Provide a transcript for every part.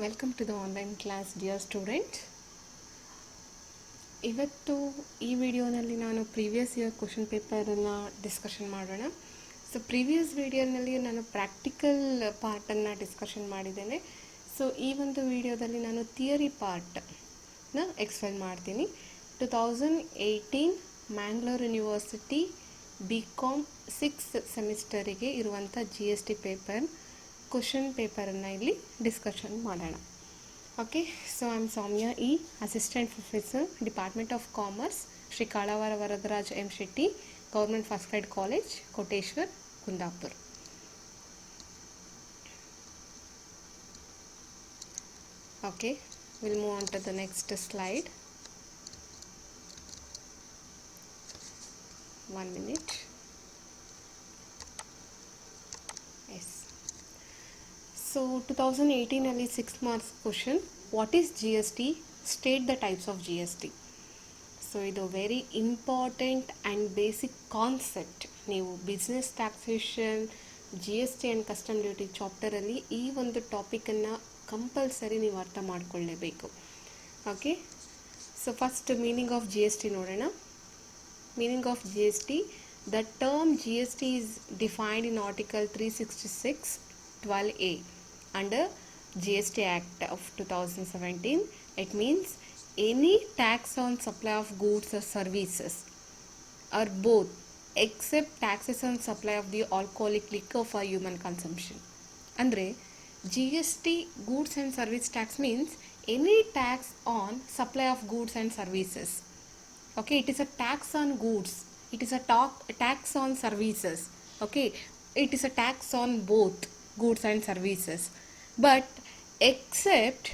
Welcome to the online class dear student. ಇವತ್ತು ಈ ವಿಡಿಯೋನಲ್ಲಿ ನಾನು ಪ್ರೀವಿಯಸ್ ಇಯರ್ ಕ್ವಶನ್ ಪೇಪರನ್ನು ಡಿಸ್ಕಷನ್ ಮಾಡೋಣ. ಸೊ ಪ್ರೀವಿಯಸ್ ವಿಡಿಯೋನಲ್ಲಿ ನಾನು ಪ್ರಾಕ್ಟಿಕಲ್ ಪಾರ್ಟನ್ನು ಡಿಸ್ಕಷನ್ ಮಾಡಿದ್ದೇನೆ. ಸೊ ಈ ಒಂದು ವಿಡಿಯೋದಲ್ಲಿ ನಾನು ಥಿಯರಿ ಪಾರ್ಟ್ನ ಎಕ್ಸ್ಪ್ಲೇನ್ ಮಾಡ್ತೀನಿ. 2018 ಮ್ಯಾಂಗ್ಳೂರ್ ಯೂನಿವರ್ಸಿಟಿ BCom 6th ಸೆಮಿಸ್ಟರಿಗೆ ಇರುವಂಥ GST ಪೇಪರ್ ಕ್ವಶನ್ ಪೇಪರನ್ನು ಇಲ್ಲಿ ಡಿಸ್ಕಷನ್ ಮಾಡೋಣ. Okay, so I am Soumya E, assistant professor, department of commerce, Shri Kalavara Varadaraj M Shetty, government first grade college, Koteshwar, Kundapur. Okay, will move on to the next slide. 1 minute. Yes. So 2018 ಅಲ್ಲಿ 6 marks question. What is GST? State the types of GST. So ಇದು very important and basic concept. ನೀವು business taxation, GST and custom duty ಚಾಪ್ಟರಲ್ಲಿ ಈ ಒಂದು ಟಾಪಿಕನ್ನು compulsory ನೀವು ಅರ್ಥ ಮಾಡಿಕೊಳ್ಳೇಬೇಕು. Okay, so first meaning of GST ನೋಡೋಣ. Meaning of GST: the term GST is defined in Article 366(12)(a) under GST Act of 2017. It means any tax on supply of goods or services or both except taxes on supply of the alcoholic liquor for human consumption. Andre GST goods and service tax means any tax on supply of goods and services. Okay, it is a tax on goods, it is a tax on services. Okay, it is a tax on both goods and services, but except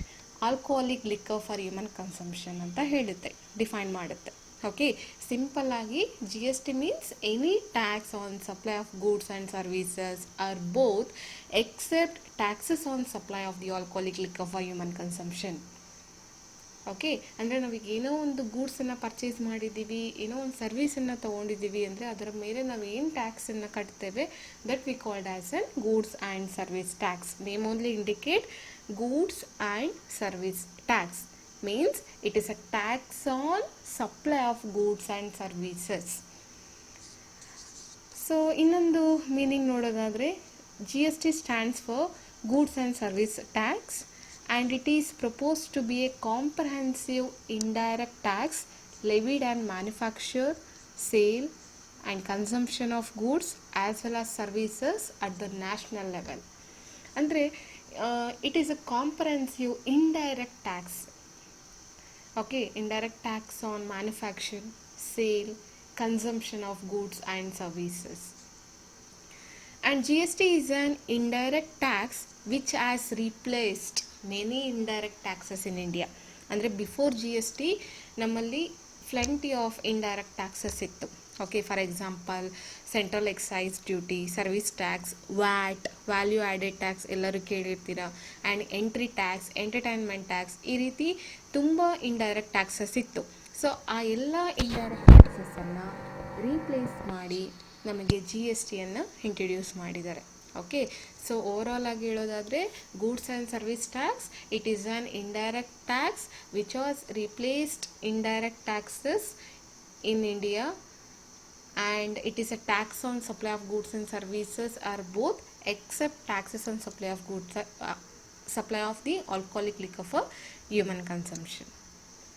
alcoholic liquor for human consumption ಅಂತ ಹೇಳುತ್ತೆ, define ಮಾಡುತ್ತೆ. Okay, simple ಆಗಿ GST means any tax on supply of goods and services or both except taxes on supply of the alcoholic liquor for human consumption. Okay, ಅಂದರೆ ನಾವೀಗ ಏನೋ ಒಂದು ಗೂಡ್ಸನ್ನು purchase ಮಾಡಿದ್ದೀವಿ, ಏನೋ ಒಂದು ಸರ್ವೀಸನ್ನು ತೊಗೊಂಡಿದ್ದೀವಿ ಅಂದರೆ ಅದರ ಮೇಲೆ ನಾವು ಏನು ಟ್ಯಾಕ್ಸನ್ನು ಕಟ್ತೇವೆ, that we called as an goods and service tax. Name only indicate goods and service tax means it is a tax on supply of goods and services. So ಇನ್ನೊಂದು ಮೀನಿಂಗ್ ನೋಡೋದಾದರೆ GST stands for goods and service tax. And it is proposed to be a comprehensive indirect tax levied on manufacture, sale and consumption of goods as well as services at the national level. Andre it is a comprehensive indirect tax. Okay, indirect tax on manufacture, sale, consumption of goods and services. And GST is an indirect tax which has replaced many indirect taxes in India. ಅಂದರೆ before GST ನಮ್ಮಲ್ಲಿ plenty of indirect taxes ಇತ್ತು. Okay, for example central excise duty, service tax, VAT, value added tax ಎಲ್ಲರೂ ಕೇಳಿರ್ತೀರ, and entry tax, entertainment tax, ಈ ರೀತಿ ತುಂಬ indirect taxes ಇತ್ತು. So ಆ ಎಲ್ಲ ಇಂಡೈರೆಕ್ಟ್ ಟ್ಯಾಕ್ಸಸನ್ನು ರೀಪ್ಲೇಸ್ ಮಾಡಿ ನಮಗೆ GSTಯನ್ನು ಇಂಟ್ರಡ್ಯೂಸ್ ಮಾಡಿದ್ದಾರೆ. ಓಕೆ, ಸೊ ಓವರಾಲ್ ಆಗಿ ಹೇಳೋದಾದರೆ goods and service tax it is an indirect tax which was replaced indirect taxes in India, and it is a tax on supply of goods and services or both except taxes on supply of goods supply of the alcoholic liquor for human consumption.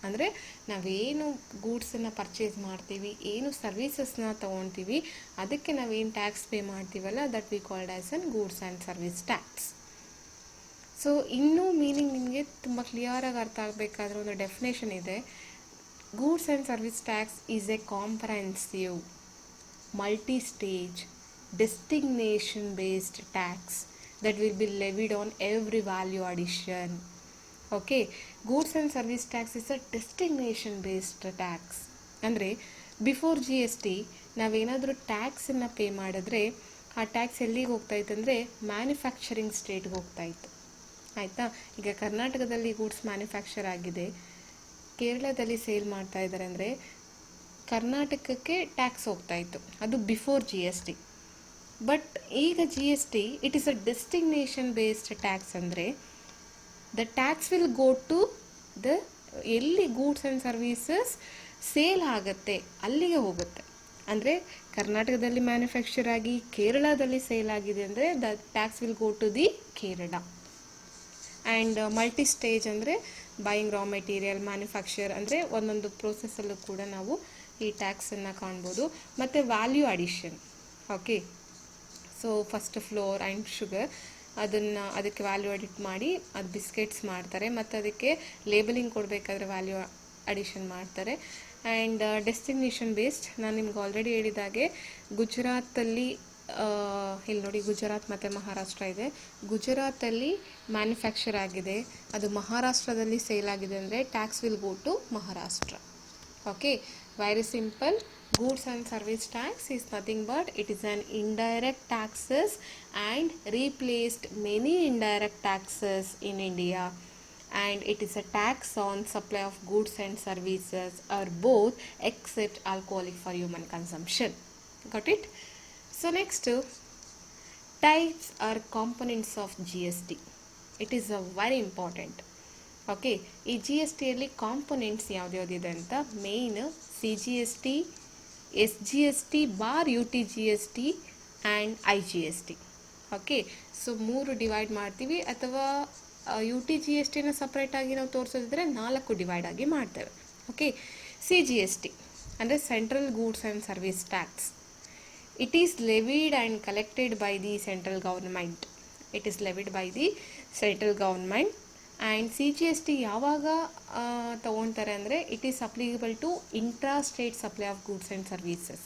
ಅಂದರೆ ನಾವೇನು ಗೂಡ್ಸನ್ನು purchase ಮಾಡ್ತೀವಿ, ಏನು ಸರ್ವೀಸಸ್ನ ತೊಗೊಳ್ತೀವಿ, ಅದಕ್ಕೆ ನಾವೇನು tax pay ಮಾಡ್ತೀವಲ್ಲ that we called as an goods and service tax. So ಇನ್ನೂ meaning ನಿಮಗೆ ತುಂಬ ಕ್ಲಿಯರಾಗಿ ಅರ್ಥ ಆಗಬೇಕಾದ್ರೆ ಒಂದು ಡೆಫಿನೇಷನ್ ಇದೆ. Goods and service tax is A comprehensive multi stage destination based tax that will be levied on every value addition. Okay, goods and service tax is a destination based tax. ಅಂದರೆ before GST ನಾವೇನಾದರೂ ಟ್ಯಾಕ್ಸನ್ನು pay ಮಾಡಿದ್ರೆ ಆ tax ಎಲ್ಲಿಗೆ ಹೋಗ್ತಾಯಿತ್ತು ಅಂದರೆ manufacturing ಸ್ಟೇಟ್ಗೆ ಹೋಗ್ತಾಯಿತ್ತು. ಆಯಿತಾ, ಈಗ ಕರ್ನಾಟಕದಲ್ಲಿ goods manufacture ಆಗಿದೆ, ಕೇರಳದಲ್ಲಿ ಸೇಲ್ ಮಾಡ್ತಾ ಇದ್ದಾರೆ ಅಂದರೆ ಕರ್ನಾಟಕಕ್ಕೆ ಟ್ಯಾಕ್ಸ್ ಹೋಗ್ತಾಯಿತ್ತು, ಅದು ಬಿಫೋರ್ GST. ಬಟ್ ಈಗ GST it is a destination based tax. ಅಂದರೆ the tax will go to the ಎಲ್ಲಿ ಗೂಡ್ಸ್ ಆ್ಯಂಡ್ ಸರ್ವೀಸಸ್ ಸೇಲ್ ಆಗುತ್ತೆ ಅಲ್ಲಿಗೆ ಹೋಗುತ್ತೆ. ಅಂದರೆ ಕರ್ನಾಟಕದಲ್ಲಿ ಮ್ಯಾನುಫ್ಯಾಕ್ಚರ್ ಆಗಿ ಕೇರಳದಲ್ಲಿ ಸೇಲ್ ಆಗಿದೆ ಅಂದರೆ the tax will go to the Kerala. And multi stage ಅಂದರೆ ಬೈಯಿಂಗ್ ರಾ ಮೆಟೀರಿಯಲ್, ಮ್ಯಾನುಫ್ಯಾಕ್ಚರ್ ಅಂದರೆ ಒಂದೊಂದು ಪ್ರೋಸೆಸ್ಸಲ್ಲೂ ಕೂಡ ನಾವು ಈ ಟ್ಯಾಕ್ಸನ್ನು ಕಾಣ್ಬೋದು. ಮತ್ತು value addition. Okay, so first flour and sugar ಅದಕ್ಕೆ ವ್ಯಾಲ್ಯೂ ಅಡಿಟ್ ಮಾಡಿ ಅದು ಬಿಸ್ಕೆಟ್ಸ್ ಮಾಡ್ತಾರೆ, ಮತ್ತು ಅದಕ್ಕೆ ಲೇಬಲಿಂಗ್ ಕೊಡಬೇಕಾದ್ರೆ ವ್ಯಾಲ್ಯೂ ಅಡಿಷನ್ ಮಾಡ್ತಾರೆ. ಆ್ಯಂಡ್ ಡೆಸ್ಟಿನೇಷನ್ ಬೇಸ್ಡ್, ನಾನು ನಿಮ್ಗೆ ಆಲ್ರೆಡಿ ಹೇಳಿದಾಗೆ ಗುಜರಾತಲ್ಲಿ ಇಲ್ಲಿ ನೋಡಿ ಗುಜರಾತ್ ಮತ್ತು ಮಹಾರಾಷ್ಟ್ರ ಇದೆ. ಗುಜರಾತಲ್ಲಿ ಮ್ಯಾನುಫ್ಯಾಕ್ಚರ್ ಆಗಿದೆ, ಅದು ಮಹಾರಾಷ್ಟ್ರದಲ್ಲಿ ಸೇಲ್ ಆಗಿದೆ ಅಂದರೆ tax will go to Maharashtra. Okay, very simple. Goods and service tax is nothing but it is an indirect taxes and replaced many indirect taxes in India, and it is a tax on supply of goods and services or both except alcoholic for human consumption. Got it? So next, types or components of GST. It is a very important. Okay, ಈ G S ಟಿಯಲ್ಲಿ components ಯಾವ್ದ್ಯಾವ್ದಿದೆ ಅಂತ, main C G S T, S G S T bar U T G S T and I G S T. Okay, so 3 divide ಮಾಡ್ತೀವಿ, ಅಥವಾ U T G S ಟಿನ ಸಪ್ರೇಟಾಗಿ ನಾವು ತೋರಿಸೋದಿದ್ರೆ 4 ಡಿವೈಡ್ ಆಗಿ ಮಾಡ್ತೇವೆ. Okay, C G S T ಅಂದರೆ central goods and service tax. It is levied and collected by the central government. It is levied by the central government. And C G S T ಯಾವಾಗ ತೊಗೊಳ್ತಾರೆ ಅಂದರೆ it is applicable to intra state supply of goods and services.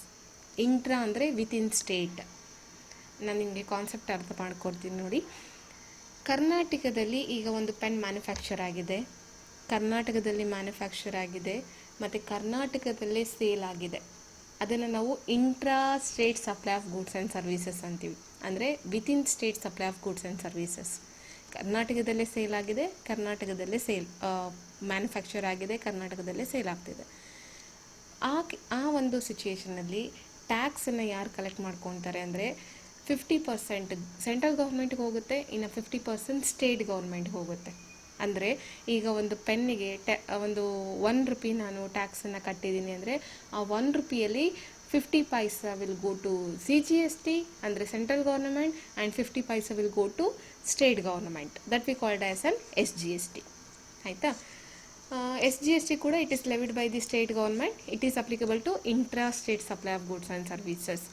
Intra ಅಂದರೆ within state. ನಾನು ನಿಮಗೆ concept ಅರ್ಥ ಮಾಡ್ಕೊಡ್ತೀನಿ ನೋಡಿ. ಕರ್ನಾಟಕದಲ್ಲಿ ಈಗ ಒಂದು ಪೆನ್ ಮ್ಯಾನುಫ್ಯಾಕ್ಚರ್ ಆಗಿದೆ, ಕರ್ನಾಟಕದಲ್ಲಿ ಮ್ಯಾನುಫ್ಯಾಕ್ಚರ್ ಆಗಿದೆ ಮತ್ತು ಕರ್ನಾಟಕದಲ್ಲೇ ಸೇಲ್ ಆಗಿದೆ. ಅದನ್ನು ನಾವು intra state supply of goods and services ಅಂತೀವಿ. ಅಂದರೆ within state supply of goods and services. ಕರ್ನಾಟಕದಲ್ಲೇ ಸೇಲ್ ಆಗಿದೆ, ಕರ್ನಾಟಕದಲ್ಲೇ ಮ್ಯಾನುಫ್ಯಾಕ್ಚರ್ ಆಗಿದೆ, ಕರ್ನಾಟಕದಲ್ಲೇ ಸೇಲ್ ಆಗ್ತಿದೆ. ಆ ಒಂದು ಸಿಚುಯೇಷನಲ್ಲಿ ಟ್ಯಾಕ್ಸನ್ನು ಯಾರು ಕಲೆಕ್ಟ್ ಮಾಡ್ಕೊತಾರೆ ಅಂದರೆ 50% ಸೆಂಟ್ರಲ್ ಗೌರ್ಮೆಂಟ್ಗೆ ಹೋಗುತ್ತೆ, ಇನ್ನು 50% ಸ್ಟೇಟ್ ಗೌರ್ಮೆಂಟ್ಗೆ ಹೋಗುತ್ತೆ. ಅಂದರೆ ಈಗ ಒಂದು ಪೆನ್ನಿಗೆ ಒಂದು 1 ರೂಪಿ ನಾನು ಟ್ಯಾಕ್ಸನ್ನು ಕಟ್ಟಿದ್ದೀನಿ ಅಂದರೆ ಆ 1 ರೂಪಿಯಲ್ಲಿ 50 paisa will go to C G S T ಅಂದರೆ central government, and 50 paisa will go to state government. That we called as an S G S T. ಆಯಿತಾ? ಎಸ್ ಜಿ ಎಸ್ ಟಿ ಕೂಡ it is levied by the state government. It is applicable to intra state supply of goods and services.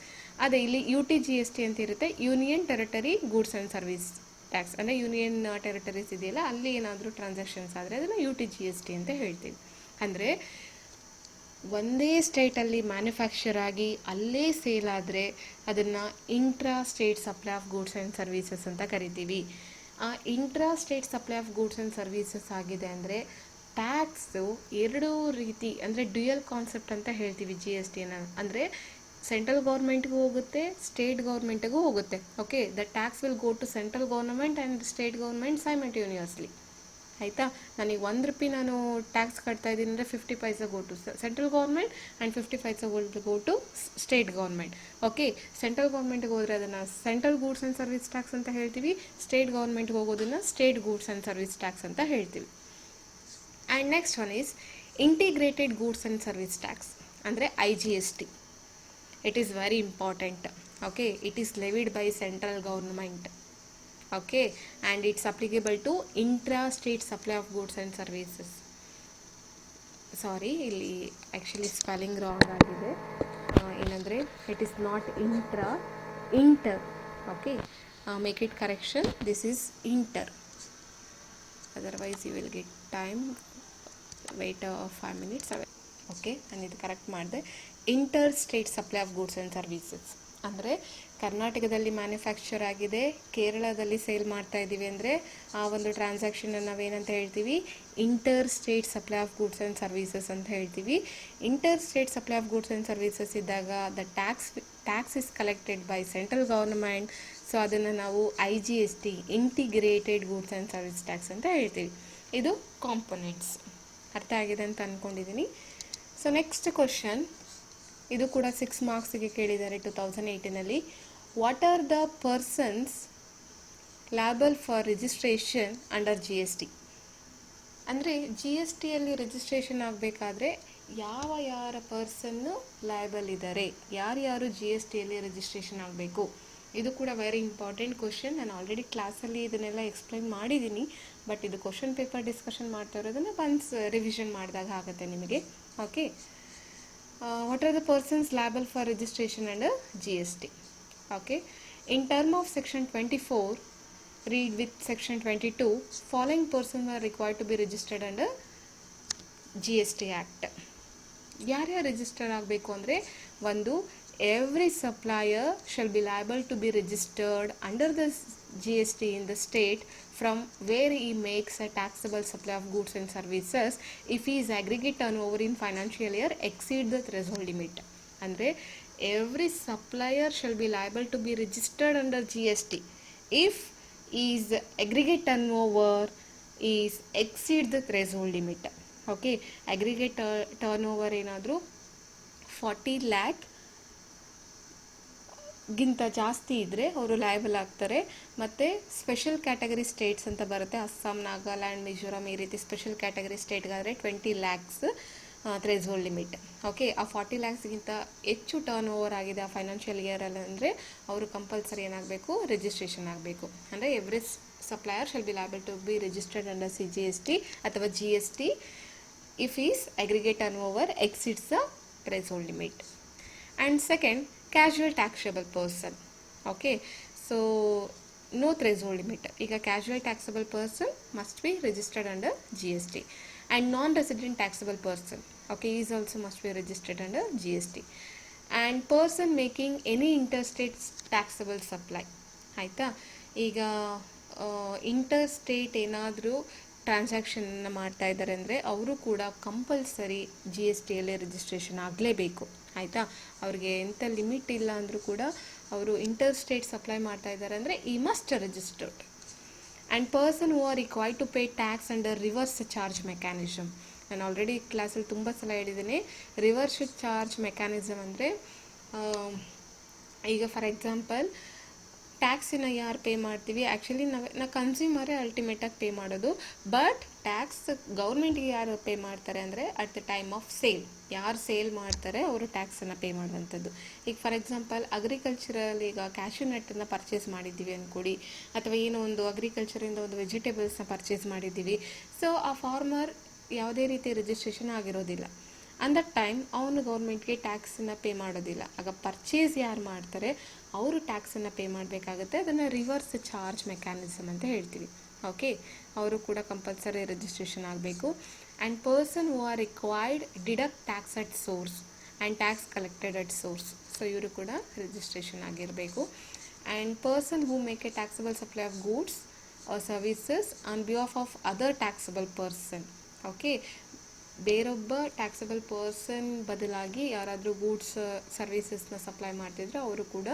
ಅದೇ ಇಲ್ಲಿ U T G S T ಅಂತ ಇರುತ್ತೆ, union territory goods and service tax. ಅಂದರೆ union territories ಇದೆಯಲ್ಲ, ಅಲ್ಲಿ ಏನಾದರೂ transactions ಆದರೆ ಅದನ್ನು U T G S T ಅಂತ ಹೇಳ್ತೀವಿ. ಅಂದರೆ ಒಂದೇ ಸ್ಟೇಟಲ್ಲಿ ಮ್ಯಾನುಫ್ಯಾಕ್ಚರ್ ಆಗಿ ಅಲ್ಲೇ ಸೇಲ್ ಆದರೆ ಅದನ್ನು intra state supply of goods and services ಅಂತ ಕರಿತೀವಿ. ಆ intra state supply of goods and services ಆಗಿದೆ ಅಂದರೆ ಟ್ಯಾಕ್ಸು 2 ರೀತಿ, ಅಂದರೆ ಡ್ಯುಯಲ್ ಕಾನ್ಸೆಪ್ಟ್ ಅಂತ ಹೇಳ್ತೀವಿ ಜಿ ಎಸ್ ಟಿನ. ಅಂದರೆ ಸೆಂಟ್ರಲ್ ಗೌರ್ಮೆಂಟ್ಗೂ ಹೋಗುತ್ತೆ, ಸ್ಟೇಟ್ ಗೌರ್ಮೆಂಟ್ಗೂ ಹೋಗುತ್ತೆ. Okay, the tax will go to central government and state government simultaneously. ಆಯಿತಾ? ನನಗೆ 1 ರೂಪಿ ನಾನು ಟ್ಯಾಕ್ಸ್ ಕಟ್ತಾ ಇದ್ದೀನಿ ಅಂದರೆ 50 paisa go to central government and 50 paisa go to state government. Okay, central ಗೌರ್ಮೆಂಟ್ಗೆ ಹೋದರೆ ಅದನ್ನು central goods and service tax ಅಂತ ಹೇಳ್ತೀವಿ, ಸ್ಟೇಟ್ ಗೌರ್ಮೆಂಟ್ಗೆ ಹೋಗೋದನ್ನು state goods and service tax ಅಂತ ಹೇಳ್ತೀವಿ. And next one is integrated goods and service tax ಅಂದರೆ I G S T. It is very important. Okay, it is levied by central government. Okay, and it's applicable to intra state supply of goods and services. Sorry, ಇಲ್ಲಿ actually spelling wrong ಆಗಿದೆ. ಏನಂದರೆ it is not intra, inter. Okay, make it correction. This is inter. Otherwise you will get time. Wait 5 minutes. Okay, ನಾನು ಇದು correct ಮಾಡಿದೆ. Inter state supply of goods and services ಅಂದರೆ ಕರ್ನಾಟಕದಲ್ಲಿ manufacture ಆಗಿದೆ, ಕೇರಳದಲ್ಲಿ sale ಮಾಡ್ತಾ ಇದ್ದೀವಿ ಅಂದರೆ ಆ ಒಂದು ಟ್ರಾನ್ಸಾಕ್ಷನ್ನ ನಾವೇನಂತ ಹೇಳ್ತೀವಿ, inter state supply of goods and services ಅಂತ ಹೇಳ್ತೀವಿ. Inter state supply of goods and services ಇದ್ದಾಗ the tax is collected by central government. So ಅದನ್ನು ನಾವು I G S T, integrated goods and service tax ಅಂತ ಹೇಳ್ತೀವಿ. ಇದು components. ಅರ್ಥ ಆಗಿದೆ ಅಂತ ಅಂದ್ಕೊಂಡಿದ್ದೀನಿ. ಸೊ ನೆಕ್ಸ್ಟ್ ಕ್ವಶನ್, ಇದು ಕೂಡ 6 ಮಾರ್ಕ್ಸಿಗೆ ಕೇಳಿದ್ದಾರೆ 2018ನಲ್ಲಿ. What are the persons liable for registration under G S T? ಅಂದರೆ ಜಿ ಎಸ್ ಟಿಯಲ್ಲಿ ರಿಜಿಸ್ಟ್ರೇಷನ್ ಆಗಬೇಕಾದ್ರೆ ಯಾರ ಪರ್ಸನ್ನು ಲಯಬಲ್ ಇದ್ದಾರೆ, ಯಾರ್ಯಾರು ಜಿ ಎಸ್ ಟಿಯಲ್ಲಿ ರಿಜಿಸ್ಟ್ರೇಷನ್ ಆಗಬೇಕು, ಇದು ಕೂಡ ವೆರಿ ಇಂಪಾರ್ಟೆಂಟ್ ಕ್ವಶನ್. ನಾನು ಆಲ್ರೆಡಿ ಕ್ಲಾಸಲ್ಲಿ ಇದನ್ನೆಲ್ಲ ಎಕ್ಸ್ಪ್ಲೈನ್ ಮಾಡಿದ್ದೀನಿ, ಬಟ್ ಇದು ಕ್ವಶನ್ ಪೇಪರ್ ಡಿಸ್ಕಷನ್ ಮಾಡ್ತಾ ಇರೋದನ್ನು ಒನ್ಸ್ ರಿವಿಷನ್ ಮಾಡಿದಾಗ ಆಗುತ್ತೆ ನಿಮಗೆ. Okay, what are the persons liable for registration under G S T? Okay, in term of section 24, read with section 22, following persons are required to be registered under GST Act. ಯಾರ್ಯಾರು register ಆಗಬೇಕು ಅಂದರೆ, ಒಂದು, every supplier shall be liable to be registered under the GST in the state from where he makes a taxable supply of goods and services if his aggregate turnover in financial year exceed the threshold limit. ಅಂದರೆ every supplier shall be liable to be registered under GST if is aggregate turnover is exceed the threshold limit. Okay, aggregate turn over ಏನಾದರೂ 40 lakh ಗಿಂತ ಜಾಸ್ತಿ ಇದ್ದರೆ ಅವರು liable ಆಗ್ತಾರೆ. ಮತ್ತು special category States ಅಂತ ಬರುತ್ತೆ, ಅಸ್ಸಾಂ, ನಾಗಾಲ್ಯಾಂಡ್, ಮಿಜೋರಾಮ್, ಈ ರೀತಿ ಸ್ಪೆಷಲ್ ಕ್ಯಾಟಗರಿ ಸ್ಟೇಟ್ಗಾದರೆ 20 lakhs ಥ್ರೆಸ್ಹೋಲ್ಡ್ ಲಿಮಿಟ್. ಓಕೆ, ಆ 40 lakhsಗಿಂತ ಹೆಚ್ಚು ಟರ್ನ್ ಓವರ್ ಆಗಿದೆ ಆ ಫೈನಾನ್ಷಿಯಲ್ ಇಯರಲ್ಲಿ ಅಂದರೆ ಅವರು ಕಂಪಲ್ಸರಿ ಏನಾಗಬೇಕು, ರಿಜಿಸ್ಟ್ರೇಷನ್ ಆಗಬೇಕು. ಅಂದರೆ every supplier shall be liable to be registered under CGST ಅಥವಾ GST if is aggregate turnover exceeds the threshold limit. And second, casual taxable person. Okay, so no threshold limit. ಈಗ casual taxable person must be registered under GST. And non-resident taxable person, okay, is also must be registered under GST. And person making any interstate taxable supply. ಆಯಿತಾ, ಈಗ interstate ಏನಾದರೂ ಟ್ರಾನ್ಸಾಕ್ಷನ್ನ ಮಾಡ್ತಾ ಇದ್ದಾರೆ ಅಂದರೆ ಅವರು ಕೂಡ compulsory GSTಯಲ್ಲಿ registration ಆಗಲೇಬೇಕು. ಆಯಿತಾ, ಅವ್ರಿಗೆ ಎಂಥ ಲಿಮಿಟ್ ಇಲ್ಲ ಅಂದರೂ ಕೂಡ ಅವರು ಇಂಟರ್ಸ್ಟೇಟ್ ಸಪ್ಲೈ ಮಾಡ್ತಾ ಇದ್ದಾರೆ ಅಂದರೆ ಈ must registered. And person who are required to pay tax under reverse charge mechanism. ನಾನು ಆಲ್ರೆಡಿ ಕ್ಲಾಸಲ್ಲಿ ತುಂಬ ಸಲ ಹೇಳಿದ್ದೀನಿ. ರಿವರ್ಸ್ ಚಾರ್ಜ್ ಮೆಕ್ಯಾನಿಸಮ್ ಅಂದರೆ, ಈಗ ಫಾರ್ ಎಕ್ಸಾಂಪಲ್ ಟ್ಯಾಕ್ಸನ್ನು ಯಾರು ಪೇ ಮಾಡ್ತೀವಿ, ಆ್ಯಕ್ಚುಲಿ ನಾವು ಕನ್ಸ್ಯೂಮರೇ ಅಲ್ಟಿಮೇಟಾಗಿ ಪೇ ಮಾಡೋದು, ಬಟ್ ಟ್ಯಾಕ್ಸ್ ಗೌರ್ಮೆಂಟ್ಗೆ ಯಾರು ಪೇ ಮಾಡ್ತಾರೆ ಅಂದರೆ at the time of sale, ಯಾರು ಸೇಲ್ ಮಾಡ್ತಾರೆ ಅವರು ಟ್ಯಾಕ್ಸನ್ನು ಪೇ ಮಾಡುವಂಥದ್ದು. ಈಗ ಫಾರ್ ಎಕ್ಸಾಂಪಲ್ ಅಗ್ರಿಕಲ್ಚರಲ್ಲಿ ಈಗ ಕ್ಯಾಶ್ಯೂ ನಟ್ಟನ್ನು ಪರ್ಚೇಸ್ ಮಾಡಿದ್ದೀವಿ ಅಂದ್ಕೊಡಿ, ಅಥವಾ ಏನೋ ಒಂದು ಅಗ್ರಿಕಲ್ಚರಿಂದ ಒಂದು ವೆಜಿಟೇಬಲ್ಸ್ನ ಪರ್ಚೇಸ್ ಮಾಡಿದ್ದೀವಿ. ಸೊ ಆ ಫಾರ್ಮರ್ ಯಾವುದೇ ರೀತಿ ರಿಜಿಸ್ಟ್ರೇಷನ್ ಆಗಿರೋದಿಲ್ಲ. ಅನ್ ದಟ್ ಟೈಮ್ ಅವನು ಗೌರ್ಮೆಂಟ್ಗೆ ಟ್ಯಾಕ್ಸನ್ನು ಪೇ ಮಾಡೋದಿಲ್ಲ. ಆಗ ಪರ್ಚೇಸ್ ಯಾರು ಮಾಡ್ತಾರೆ ಅವರು ಟ್ಯಾಕ್ಸನ್ನು ಪೇ ಮಾಡಬೇಕಾಗುತ್ತೆ. ಅದನ್ನು ರಿವರ್ಸ್ ಚಾರ್ಜ್ ಮೆಕ್ಯಾನಿಸಮ್ ಅಂತ ಹೇಳ್ತೀವಿ. ಓಕೆ, ಅವರು ಕೂಡ ಕಂಪಲ್ಸರಿ ರಿಜಿಸ್ಟ್ರೇಷನ್ ಆಗಬೇಕು. And person who are required deduct tax at source and tax collected at source, so ಇವರು ಕೂಡ ರಿಜಿಸ್ಟ್ರೇಷನ್ ಆಗಿರಬೇಕು. And person who make a taxable supply of goods or services on behalf of other taxable person. Okay, ಬೇರೊಬ್ಬ taxable person ಬದಲಾಗಿ ಯಾರಾದರೂ goods ಸರ್ವಿಸಸ್ನ supply ಮಾಡ್ತಿದ್ರೆ ಅವರು ಕೂಡ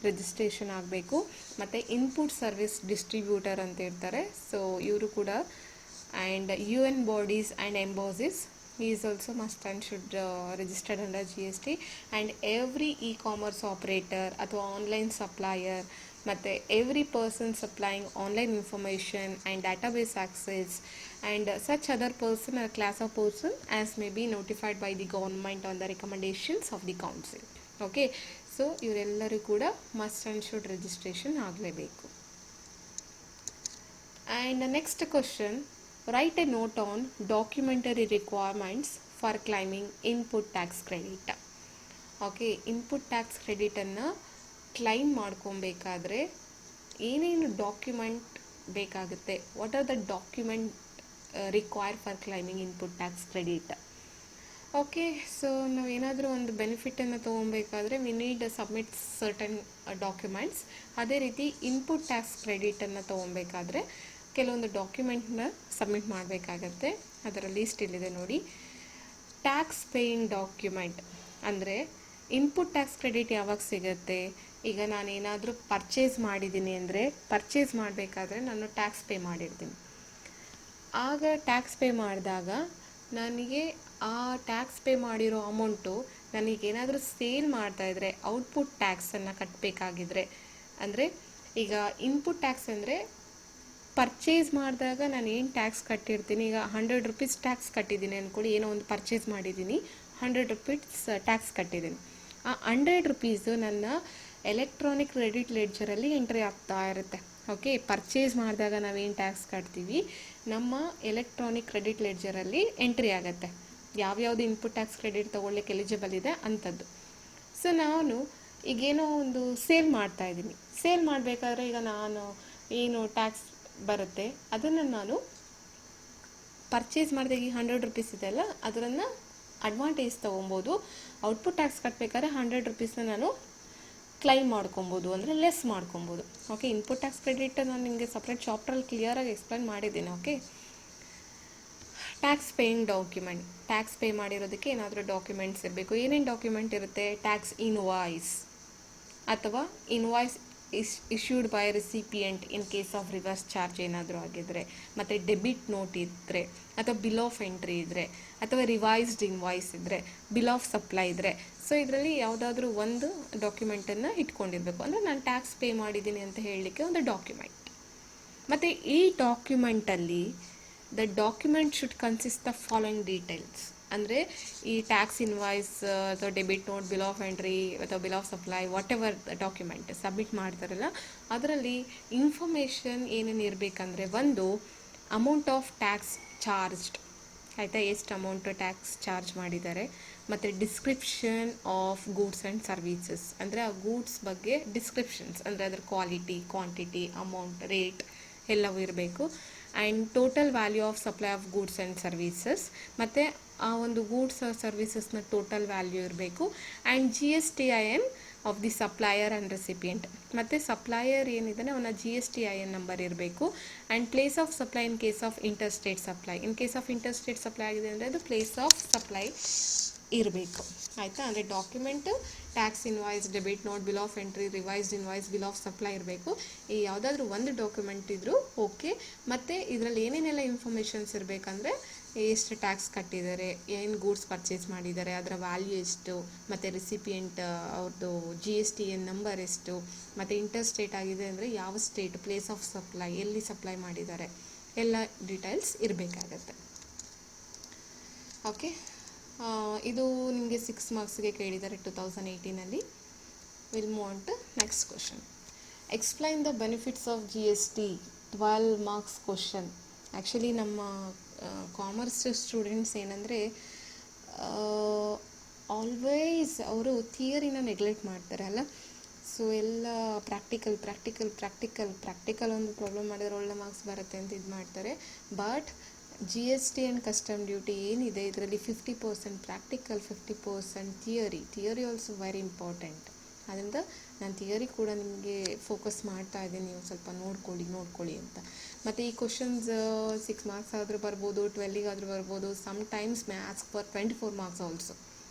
registration ಆಗಬೇಕು. ಮತ್ತು ಇನ್ಪುಟ್ ಸರ್ವಿಸ್ ಡಿಸ್ಟ್ರಿಬ್ಯೂಟರ್ ಅಂತ ಇರ್ತಾರೆ, ಸೊ ಇವರು ಕೂಡ. And UN bodies and embassies is also must and should registered under GST. And every commerce operator ಅಥವಾ ಆನ್ಲೈನ್ ಸಪ್ಲೈಯರ್ ಮತ್ತು every person supplying online information and database access and such other person or class of person as may be notified by the government on the recommendations of the council. Okay, so ಇವರೆಲ್ಲರೂ ಕೂಡ must and should registration ಆಗಲೇಬೇಕು. And next question, write a note on documentary requirements for claiming input tax credit. Okay, input tax ಕ್ರೆಡಿಟನ್ನು claim ಮಾಡ್ಕೊಬೇಕಾದ್ರೆ ಏನೇನು document ಬೇಕಾಗುತ್ತೆ, what are the document require for claiming input tax credit. Okay, so ನಾವೇನಾದರೂ ಒಂದು ಬೆನಿಫಿಟನ್ನು ತೊಗೊಬೇಕಾದ್ರೆ we need submit certain documents. ಅದೇ ರೀತಿ ಇನ್ಪುಟ್ ಟ್ಯಾಕ್ಸ್ ಕ್ರೆಡಿಟನ್ನು ತೊಗೊಬೇಕಾದ್ರೆ ಕೆಲವೊಂದು ಡಾಕ್ಯುಮೆಂಟ್ನ ಸಬ್ಮಿಟ್ ಮಾಡಬೇಕಾಗತ್ತೆ. ಅದರ ಲೀಸ್ಟ್ ಇಲ್ಲಿದೆ ನೋಡಿ. ಟ್ಯಾಕ್ಸ್ ಪೇಯಿಂಗ್ ಡಾಕ್ಯುಮೆಂಟ್ ಅಂದರೆ ಇನ್ಪುಟ್ ಟ್ಯಾಕ್ಸ್ ಕ್ರೆಡಿಟ್ ಯಾವಾಗ ಸಿಗುತ್ತೆ, ಈಗ ನಾನೇನಾದರೂ ಪರ್ಚೇಸ್ ಮಾಡಿದ್ದೀನಿ ಅಂದರೆ ಪರ್ಚೇಸ್ ಮಾಡಬೇಕಾದ್ರೆ ನಾನು ಟ್ಯಾಕ್ಸ್ ಪೇ ಮಾಡಿರ್ತೀನಿ. ಆಗ ಟ್ಯಾಕ್ಸ್ ಪೇ ಮಾಡಿದಾಗ ನನಗೆ ಆ ಟ್ಯಾಕ್ಸ್ ಪೇ ಮಾಡಿರೋ ಅಮೌಂಟು ನನಗೇನಾದರೂ ಸೇಲ್ ಮಾಡ್ತಾಯಿದ್ರೆ ಔಟ್ಪುಟ್ ಟ್ಯಾಕ್ಸನ್ನು ಕಟ್ಟಬೇಕಾಗಿದ್ರೆ, ಅಂದರೆ ಈಗ ಇನ್ಪುಟ್ ಟ್ಯಾಕ್ಸ್ ಅಂದರೆ ಪರ್ಚೇಸ್ ಮಾಡಿದಾಗ ನಾನು ಏನು ಟ್ಯಾಕ್ಸ್ ಕಟ್ಟಿರ್ತೀನಿ, ಈಗ 100 ರುಪೀಸ್ ಟ್ಯಾಕ್ಸ್ ಕಟ್ಟಿದ್ದೀನಿ ಅಂದ್ಕೊಳ್ಳಿ, ಏನೋ ಒಂದು ಪರ್ಚೇಸ್ ಮಾಡಿದ್ದೀನಿ, 100 ರುಪೀಸ್ ಟ್ಯಾಕ್ಸ್ ಕಟ್ಟಿದ್ದೀನಿ. ಆ 100 ರುಪೀಸು ನನ್ನ ಎಲೆಕ್ಟ್ರಾನಿಕ್ ಕ್ರೆಡಿಟ್ ಲೆಡ್ಜರಲ್ಲಿ ಎಂಟ್ರಿ ಆಗ್ತಾ ಇರುತ್ತೆ. ಓಕೆ, ಪರ್ಚೇಸ್ ಮಾಡಿದಾಗ ನಾವೇನು ಟ್ಯಾಕ್ಸ್ ಕಟ್ತೀವಿ ನಮ್ಮ ಎಲೆಕ್ಟ್ರಾನಿಕ್ ಕ್ರೆಡಿಟ್ ಲೆಡ್ಜರಲ್ಲಿ ಎಂಟ್ರಿ ಆಗುತ್ತೆ. ಯಾವ್ಯಾವುದು ಇನ್ಪುಟ್ ಟ್ಯಾಕ್ಸ್ ಕ್ರೆಡಿಟ್ ತೊಗೊಳ್ಲಿಕ್ಕೆ ಎಲಿಜಿಬಲ್ ಇದೆ ಅಂಥದ್ದು. ಸೊ ನಾನು ಈಗೇನೋ ಒಂದು ಸೇಲ್ ಮಾಡ್ತಾಯಿದ್ದೀನಿ. ಸೇಲ್ ಮಾಡಬೇಕಾದ್ರೆ ಈಗ ನಾನು ಏನು ಟ್ಯಾಕ್ಸ್ ಬರುತ್ತೆ ಅದನ್ನು ನಾನು ಪರ್ಚೇಸ್ ಮಾಡಿದಾಗ ಈ 100 ರುಪೀಸ್ ಇದೆಯಲ್ಲ ಅದನ್ನು ಅಡ್ವಾಂಟೇಜ್ ತೊಗೊಬೋದು. ಔಟ್ಪುಟ್ ಟ್ಯಾಕ್ಸ್ ಕಟ್ಟಬೇಕಾದ್ರೆ 100 ರುಪೀಸ್ನ ನಾನು ಕ್ಲೈಮ್ ಮಾಡ್ಕೊಬೋದು, ಅಂದರೆ ಲೆಸ್ ಮಾಡ್ಕೊಬೋದು. ಓಕೆ, ಇನ್ಪುಟ್ ಟ್ಯಾಕ್ಸ್ ಕ್ರೆಡಿಟ್ ನಾನು ನಿಮಗೆ ಸಪ್ರೇಟ್ ಚಾಪ್ಟ್ರಲ್ಲಿ ಕ್ಲಿಯರಾಗಿ ಎಕ್ಸ್ಪ್ಲೈನ್ ಮಾಡಿದ್ದೀನಿ. Okay, tax paying document, tax pay ಮಾಡಿರೋದಕ್ಕೆ ಏನಾದರೂ ಡಾಕ್ಯುಮೆಂಟ್ಸ್ ಇರಬೇಕು. ಏನೇನು ಡಾಕ್ಯುಮೆಂಟ್ ಇರುತ್ತೆ? ಟ್ಯಾಕ್ಸ್ ಇನ್ವಾಯ್ಸ್ ಅಥವಾ invoice issued by recipient in case of reverse charge ಏನಾದರೂ ಆಗಿದ್ದರೆ, ಮತ್ತು ಡೆಬಿಟ್ ನೋಟ್ ಇದ್ದರೆ, ಅಥವಾ ಬಿಲ್ ಆಫ್ ಎಂಟ್ರಿ ಇದ್ದರೆ, ಅಥವಾ ರಿವೈಸ್ಡ್ ಇನ್ವಾಯ್ಸ್ ಇದ್ದರೆ, ಬಿಲ್ ಆಫ್ ಸಪ್ಲೈ ಇದ್ದರೆ. ಸೊ ಇದರಲ್ಲಿ ಯಾವುದಾದ್ರೂ ಒಂದು ಡಾಕ್ಯುಮೆಂಟನ್ನು ಇಟ್ಕೊಂಡಿರಬೇಕು. ಅಂದರೆ ನಾನು ಟ್ಯಾಕ್ಸ್ ಪೇ ಮಾಡಿದ್ದೀನಿ ಅಂತ ಹೇಳಲಿಕ್ಕೆ ಒಂದು ಡಾಕ್ಯುಮೆಂಟ್. ಮತ್ತು ಈ ಡಾಕ್ಯುಮೆಂಟಲ್ಲಿ the document should consist the following details. ಅಂದರೆ ಈ ಟ್ಯಾಕ್ಸ್ ಇನ್ವಾಯ್ಸ್ ಅಥವಾ debit note, bill of entry ಅಥವಾ bill of supply, whatever document submit ಮಾಡ್ತಾರಲ್ಲ ಅದರಲ್ಲಿ ಇನ್ಫಾರ್ಮೇಷನ್ ಏನೇನು ಇರಬೇಕಂದ್ರೆ, ಒಂದು ಅಮೌಂಟ್ ಆಫ್ ಟ್ಯಾಕ್ಸ್ ಚಾರ್ಜ್ಡ್, ಆಯಿತಾ, ಎಷ್ಟು ಅಮೌಂಟ್ ಟ್ಯಾಕ್ಸ್ ಚಾರ್ಜ್ ಮಾಡಿದ್ದಾರೆ, ಮತ್ತು description of goods and services, ಅಂದರೆ ಆ ಗೂಡ್ಸ್ ಬಗ್ಗೆ ಡಿಸ್ಕ್ರಿಪ್ಷನ್ಸ್, ಅಂದರೆ ಅದರ ಕ್ವಾಲಿಟಿ, ಕ್ವಾಂಟಿಟಿ, ಅಮೌಂಟ್, ರೇಟ್ ಎಲ್ಲವೂ ಇರಬೇಕು. And total value of supply of goods and services, ಮತ್ತು ಆ ಒಂದು ಗೂಡ್ಸ್ ಸರ್ವೀಸಸ್ನ ಟೋಟಲ್ ವ್ಯಾಲ್ಯೂ ಇರಬೇಕು. And GSTIN of the supplier and recipient, ಮತ್ತು ಸಪ್ಲೈಯರ್ ಏನಿದ್ದಾನೆ ಅವನ GSTIN ನಂಬರ್ ಇರಬೇಕು. And place of supply in case of interstate supply, in case of interstate supply ಆಗಿದೆ ಅಂದರೆ ಅದು ಪ್ಲೇಸ್ ಆಫ್ ಸಪ್ಲೈ ಇರಬೇಕು. ಆಯಿತಾ, ಅಂದರೆ document tax invoice, debit note, bill of entry, revised invoice, bill of supply ಇರಬೇಕು. ಈ ಯಾವುದಾದ್ರೂ ಒಂದು ಡಾಕ್ಯುಮೆಂಟ್ ಇದ್ದರೂ ಓಕೆ. ಮತ್ತು ಇದರಲ್ಲಿ ಏನೇನೆಲ್ಲ ಇನ್ಫಾರ್ಮೇಷನ್ಸ್ ಇರಬೇಕಂದ್ರೆ, ಎಷ್ಟು ಟ್ಯಾಕ್ಸ್ ಕಟ್ಟಿದ್ದಾರೆ, ಏನು ಗೂಡ್ಸ್ ಪರ್ಚೇಸ್ ಮಾಡಿದ್ದಾರೆ, ಅದರ ವ್ಯಾಲ್ಯೂ ಎಷ್ಟು, ಮತ್ತು ರಿಸಿಪಿಯೆಂಟ್ ಅವ್ರದ್ದು GSTN ನಂಬರ್ ಎಷ್ಟು, ಮತ್ತು ಇಂಟರ್ಸ್ಟೇಟ್ ಆಗಿದೆ ಅಂದರೆ ಯಾವ ಸ್ಟೇಟ್, ಪ್ಲೇಸ್ ಆಫ್ ಸಪ್ಲೈ, ಎಲ್ಲಿ ಸಪ್ಲೈ ಮಾಡಿದ್ದಾರೆ, ಎಲ್ಲ ಡೀಟೇಲ್ಸ್ ಇರಬೇಕಾಗತ್ತೆ. ಓಕೆ, ಇದು ನಿಮಗೆ 6 ಮಾರ್ಕ್ಸ್ಗೆ ಕೇಳಿದ್ದಾರೆ 2018. Will move on to next question. Explain the benefits of GST, 12 marks question. Actually ನಮ್ಮ ಕಾಮರ್ಸ್ ಸ್ಟೂಡೆಂಟ್ಸ್ ಏನಂದರೆ ಆಲ್ವೇಸ್ ಅವರು ಥಿಯರಿನ ನೆಗ್ಲೆಕ್ಟ್ ಮಾಡ್ತಾರೆ ಅಲ್ಲ. ಸೊ ಎಲ್ಲ ಪ್ರಾಕ್ಟಿಕಲ್ ಒಂದು ಪ್ರಾಬ್ಲಮ್ ಮಾಡಿದ್ರೆ ಒಳ್ಳೆ ಮಾರ್ಕ್ಸ್ ಬರುತ್ತೆ ಅಂತ ಇದು ಮಾಡ್ತಾರೆ. But GST and custom duty ಏನಿದೆ ಇದರಲ್ಲಿ 50% practical, 50% theory also very important. ಅದರಿಂದ ನಾನು ಥಿಯರಿ ಕೂಡ ನಿಮಗೆ ಫೋಕಸ್ ಮಾಡ್ತಾ ಇದ್ದೀನಿ, ನೀವು ಸ್ವಲ್ಪ ನೋಡ್ಕೊಳ್ಳಿ ಅಂತ. ಮತ್ತು ಈ ಕ್ವಶನ್ಸ್ 6 ಮಾರ್ಕ್ಸ್ ಆದರೂ ಬರ್ಬೋದು, 12ಗಾದರೂ ಬರ್ಬೋದು. Some times may ask for 24 marks also.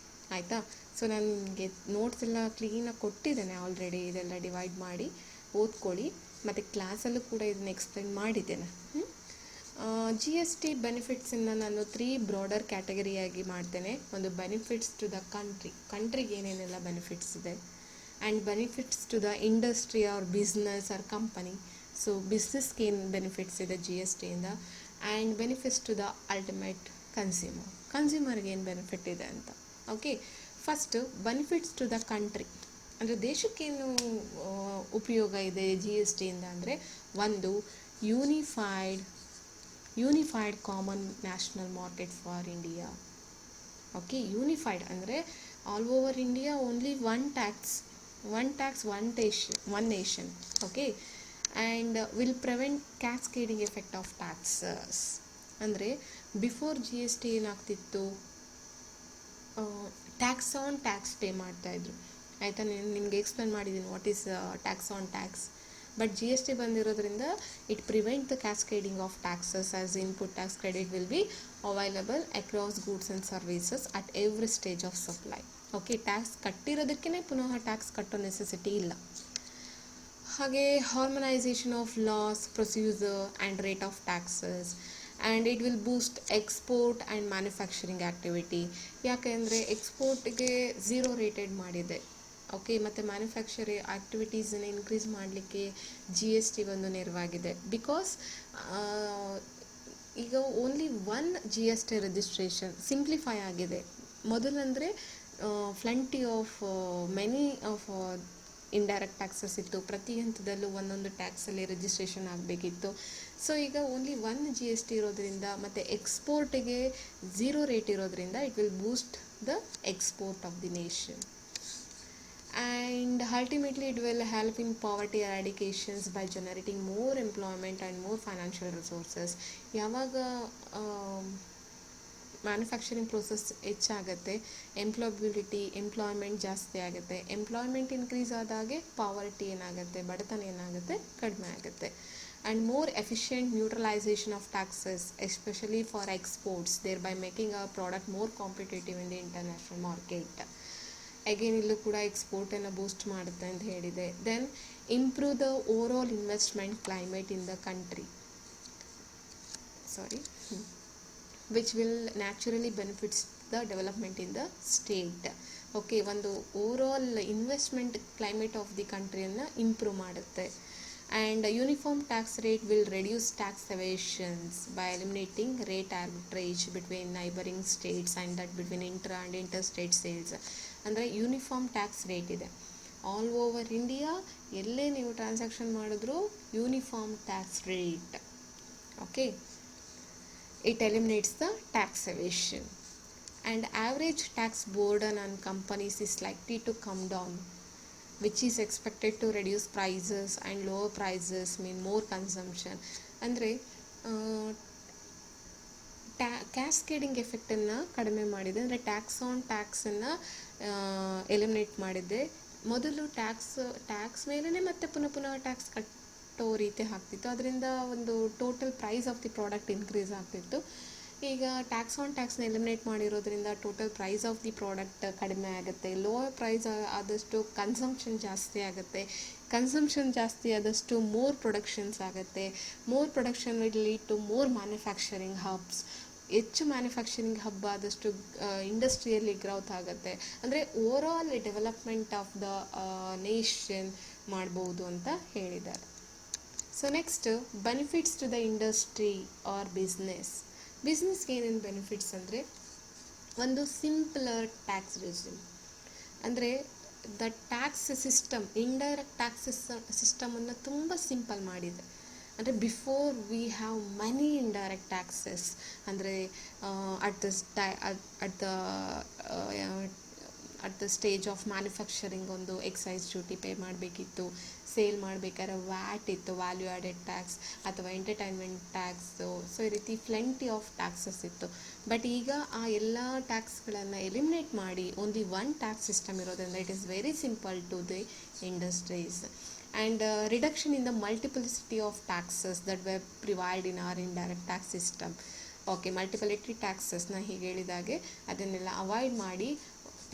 ಆಯಿತಾ, ಸೊ ನಾನು ನಿಮಗೆ ನೋಟ್ಸ್ ಎಲ್ಲ ಕ್ಲೀನಾಗಿ ಕೊಟ್ಟಿದ್ದೇನೆ ಆಲ್ರೆಡಿ. ಇದೆಲ್ಲ ಡಿವೈಡ್ ಮಾಡಿ ಓದ್ಕೊಳ್ಳಿ. ಮತ್ತು ಕ್ಲಾಸಲ್ಲೂ ಕೂಡ ಇದನ್ನು ಎಕ್ಸ್ಪ್ಲೈನ್ ಮಾಡಿದ್ದೇನೆ. GST ಬೆನಿಫಿಟ್ಸನ್ನು ನಾನು 3 ಬ್ರಾಡರ್ ಕ್ಯಾಟಗರಿಯಾಗಿ ಮಾಡ್ತೇನೆ. ಒಂದು ಬೆನಿಫಿಟ್ಸ್ ಟು ದ ಕಂಟ್ರಿಗೆ ಏನೇನೆಲ್ಲ ಬೆನಿಫಿಟ್ಸ್ ಇದೆ, and benefits to the industry or business or company. So ಬಿಸ್ನೆಸ್ಗೆ ಏನು ಬೆನಿಫಿಟ್ಸ್ ಇದೆ GSTಯಿಂದ, and benefits to the ultimate ಕನ್ಸ್ಯೂಮರ್ಗೆ ಏನು ಬೆನಿಫಿಟ್ ಇದೆ ಅಂತ. Okay, first benefits to the country, ಅಂದರೆ ದೇಶಕ್ಕೇನು ಉಪಯೋಗ ಇದೆ GSTಯಿಂದ ಅಂದರೆ, ಒಂದು unified common national market for India. Okay, unified ಅಂದರೆ all over India only one tax, one nation. Okay, and will prevent cascading effect of taxes. ಅಂದರೆ ಬಿಫೋರ್ GST ಏನಾಗ್ತಿತ್ತು, ಟ್ಯಾಕ್ಸ್ ಆನ್ ಟ್ಯಾಕ್ಸ್ ಪೇ ಮಾಡ್ತಾಯಿದ್ರು. ಆಯಿತಾ, ನಿಮಗೆ ಎಕ್ಸ್ಪ್ಲೇನ್ ಮಾಡಿದ್ದೀನಿ what is tax on tax. But GST ಬಂದಿರೋದ್ರಿಂದ it prevent the cascading of taxes as input tax credit will be available across goods and services at every stage of supply. Okay, tax ಕಟ್ಟಿರೋದಕ್ಕೇ ಪುನಃ tax ಕಟ್ಟೋ necessity ಇಲ್ಲ. ಹಾಗೆ harmonisation of laws, procedure and rate of taxes, and it will boost export and manufacturing activity. ಯಾಕೆಂದರೆ ಎಕ್ಸ್ಪೋರ್ಟ್ಗೆ 0 rated ಮಾಡಿದೆ, okay, ಮತ್ತು manufacturing ಆ್ಯಕ್ಟಿವಿಟೀಸನ್ನು ಇನ್ಕ್ರೀಸ್ ಮಾಡಲಿಕ್ಕೆ ಜಿ ಎಸ್ ಟಿ ಒಂದು ನೆರವಾಗಿದೆ. ಬಿಕಾಸ್ ಈಗ only one G S T registration simplify ಆಗಿದೆ. ಮೊದಲಂದರೆ plenty of many of indirect taxes ಇತ್ತು, ಪ್ರತಿ ಹಂತದಲ್ಲೂ ಒಂದೊಂದು ಟ್ಯಾಕ್ಸಲ್ಲಿ ರಿಜಿಸ್ಟ್ರೇಷನ್ ಆಗಬೇಕಿತ್ತು. ಸೊ ಈಗ only one G S T ಇರೋದ್ರಿಂದ ಮತ್ತು ಎಕ್ಸ್ಪೋರ್ಟಿಗೆ 0 ರೇಟ್ ಇರೋದ್ರಿಂದ it will boost the export of the nation. And ultimately it will help in poverty eradications by generating more employment and more financial resources. ಯಾವಾಗ manufacturing process ಹೆಚ್ಚಾಗುತ್ತೆ, employment ಜಾಸ್ತಿ ಆಗುತ್ತೆ. Employment increase ಆದಾಗೆ poverty ಏನಾಗುತ್ತೆ, ಬಡತನ ಏನಾಗುತ್ತೆ, ಕಡಿಮೆ ಆಗುತ್ತೆ. And more efficient neutralisation of taxes especially for exports, thereby making a product more competitive in the international market. Again ಇಲ್ಲೂ ಕೂಡ ಎಕ್ಸ್ಪೋರ್ಟನ್ನು ಬೂಸ್ಟ್ ಮಾಡುತ್ತೆ ಅಂತ ಹೇಳಿದೆ. Then improve the overall investment climate in the country, which will naturally benefits the development in the state. Okay, ಒಂದು overall investment climate of the ಕಂಟ್ರಿಯನ್ನು improve ಮಾಡುತ್ತೆ. And uniform tax rate will reduce tax evasions by eliminating rate arbitrage between neighbouring States and that between intra and inter state sales. ಅಂದರೆ uniform tax rate ಇದೆ all over India, ಎಲ್ಲೇ ನೀವು transaction ಮಾಡಿದ್ರೂ uniform tax rate. Okay, it eliminates the tax evasion, and average tax burden on companies is likely to come down, which is expected to reduce prices, and lower prices mean more consumption. ಅಂದರೆ cascading ಎಫೆಕ್ಟನ್ನು ಕಡಿಮೆ ಮಾಡಿದೆ, ಅಂದರೆ tax on ಟ್ಯಾಕ್ಸನ್ನು eliminate ಮಾಡಿದೆ. ಮೊದಲು tax ಮೇಲೇ ಮತ್ತೆ ಪುನಃ tax ಕಟ್ಟೋ ರೀತಿ ಆಗ್ತಿತ್ತು, ಅದರಿಂದ ಒಂದು total price of the product increase ಆಗ್ತಿತ್ತು. ಈಗ ಟ್ಯಾಕ್ಸ್ ಆನ್ ಟ್ಯಾಕ್ಸ್ನ ಎಲಿಮಿನೇಟ್ ಮಾಡಿರೋದ್ರಿಂದ total price of the product ಕಡಿಮೆ ಆಗುತ್ತೆ. ಲೋವರ್ ಪ್ರೈಸ್ ಆದಷ್ಟು ಕನ್ಸಂಪ್ಷನ್ ಜಾಸ್ತಿ ಆಗುತ್ತೆ, ಕನ್ಸಂಪ್ಷನ್ ಜಾಸ್ತಿ ಆದಷ್ಟು ಮೋರ್ ಪ್ರೊಡಕ್ಷನ್ಸ್ ಆಗುತ್ತೆ. More production will lead to more manufacturing hubs. ಹೆಚ್ಚು ಮ್ಯಾನುಫ್ಯಾಕ್ಚರಿಂಗ್ ಹಬ್ ಆದಷ್ಟು ಇಂಡಸ್ಟ್ರಿಯಲ್ಲಿ ಗ್ರೋತ್ ಆಗುತ್ತೆ. ಅಂದರೆ overall development of the nation ಮಾಡ್ಬೋದು ಅಂತ ಹೇಳಿದ್ದಾರೆ. So next, benefits to the industry or ಬಿಸ್ನೆಸ್ಗೆ ಏನೇನು ಬೆನಿಫಿಟ್ಸ್ ಅಂದರೆ, ಒಂದು ಸಿಂಪಲರ್ ಟ್ಯಾಕ್ಸ್ ರೆಜಿಮ್, ಅಂದರೆ the tax system, indirect taxes ಸಿಸ್ಟಮನ್ನು ತುಂಬ ಸಿಂಪಲ್ ಮಾಡಿದೆ. ಅಂದರೆ before we have many indirect taxes, ಅಂದರೆ at the stage of manufacturing ಒಂದು ಎಕ್ಸೈಸ್ ಡ್ಯೂಟಿ ಪೇ ಮಾಡಬೇಕಿತ್ತು, ಸೇಲ್ ಮಾಡಬೇಕಾದ್ರೆ ವ್ಯಾಟ್ ಇತ್ತು, ವ್ಯಾಲ್ಯೂ ಆ್ಯಡೆಡ್ ಟ್ಯಾಕ್ಸ್ ಅಥವಾ ಎಂಟರ್ಟೈನ್ಮೆಂಟ್ ಟ್ಯಾಕ್ಸು. ಸೊ ಈ ರೀತಿ ಪ್ಲೆಂಟಿ ಆಫ್ ಟ್ಯಾಕ್ಸಸ್ ಇತ್ತು. ಬಟ್ ಈಗ ಆ ಎಲ್ಲ ಟ್ಯಾಕ್ಸ್ಗಳನ್ನು ಎಲಿಮಿನೇಟ್ ಮಾಡಿ ಓನ್ಲಿ ಒನ್ ಟ್ಯಾಕ್ಸ್ ಸಿಸ್ಟಮ್ ಇರೋದ್ರಿಂದ it is very simple to the industries. And reduction in the multiplicity of taxes that were provide in our indirect tax system. Okay, multiplicity ಟ್ಯಾಕ್ಸಸ್ನ ಹೀಗೆ ಹೇಳಿದಾಗೆ ಅದನ್ನೆಲ್ಲ ಅವಾಯ್ಡ್ ಮಾಡಿ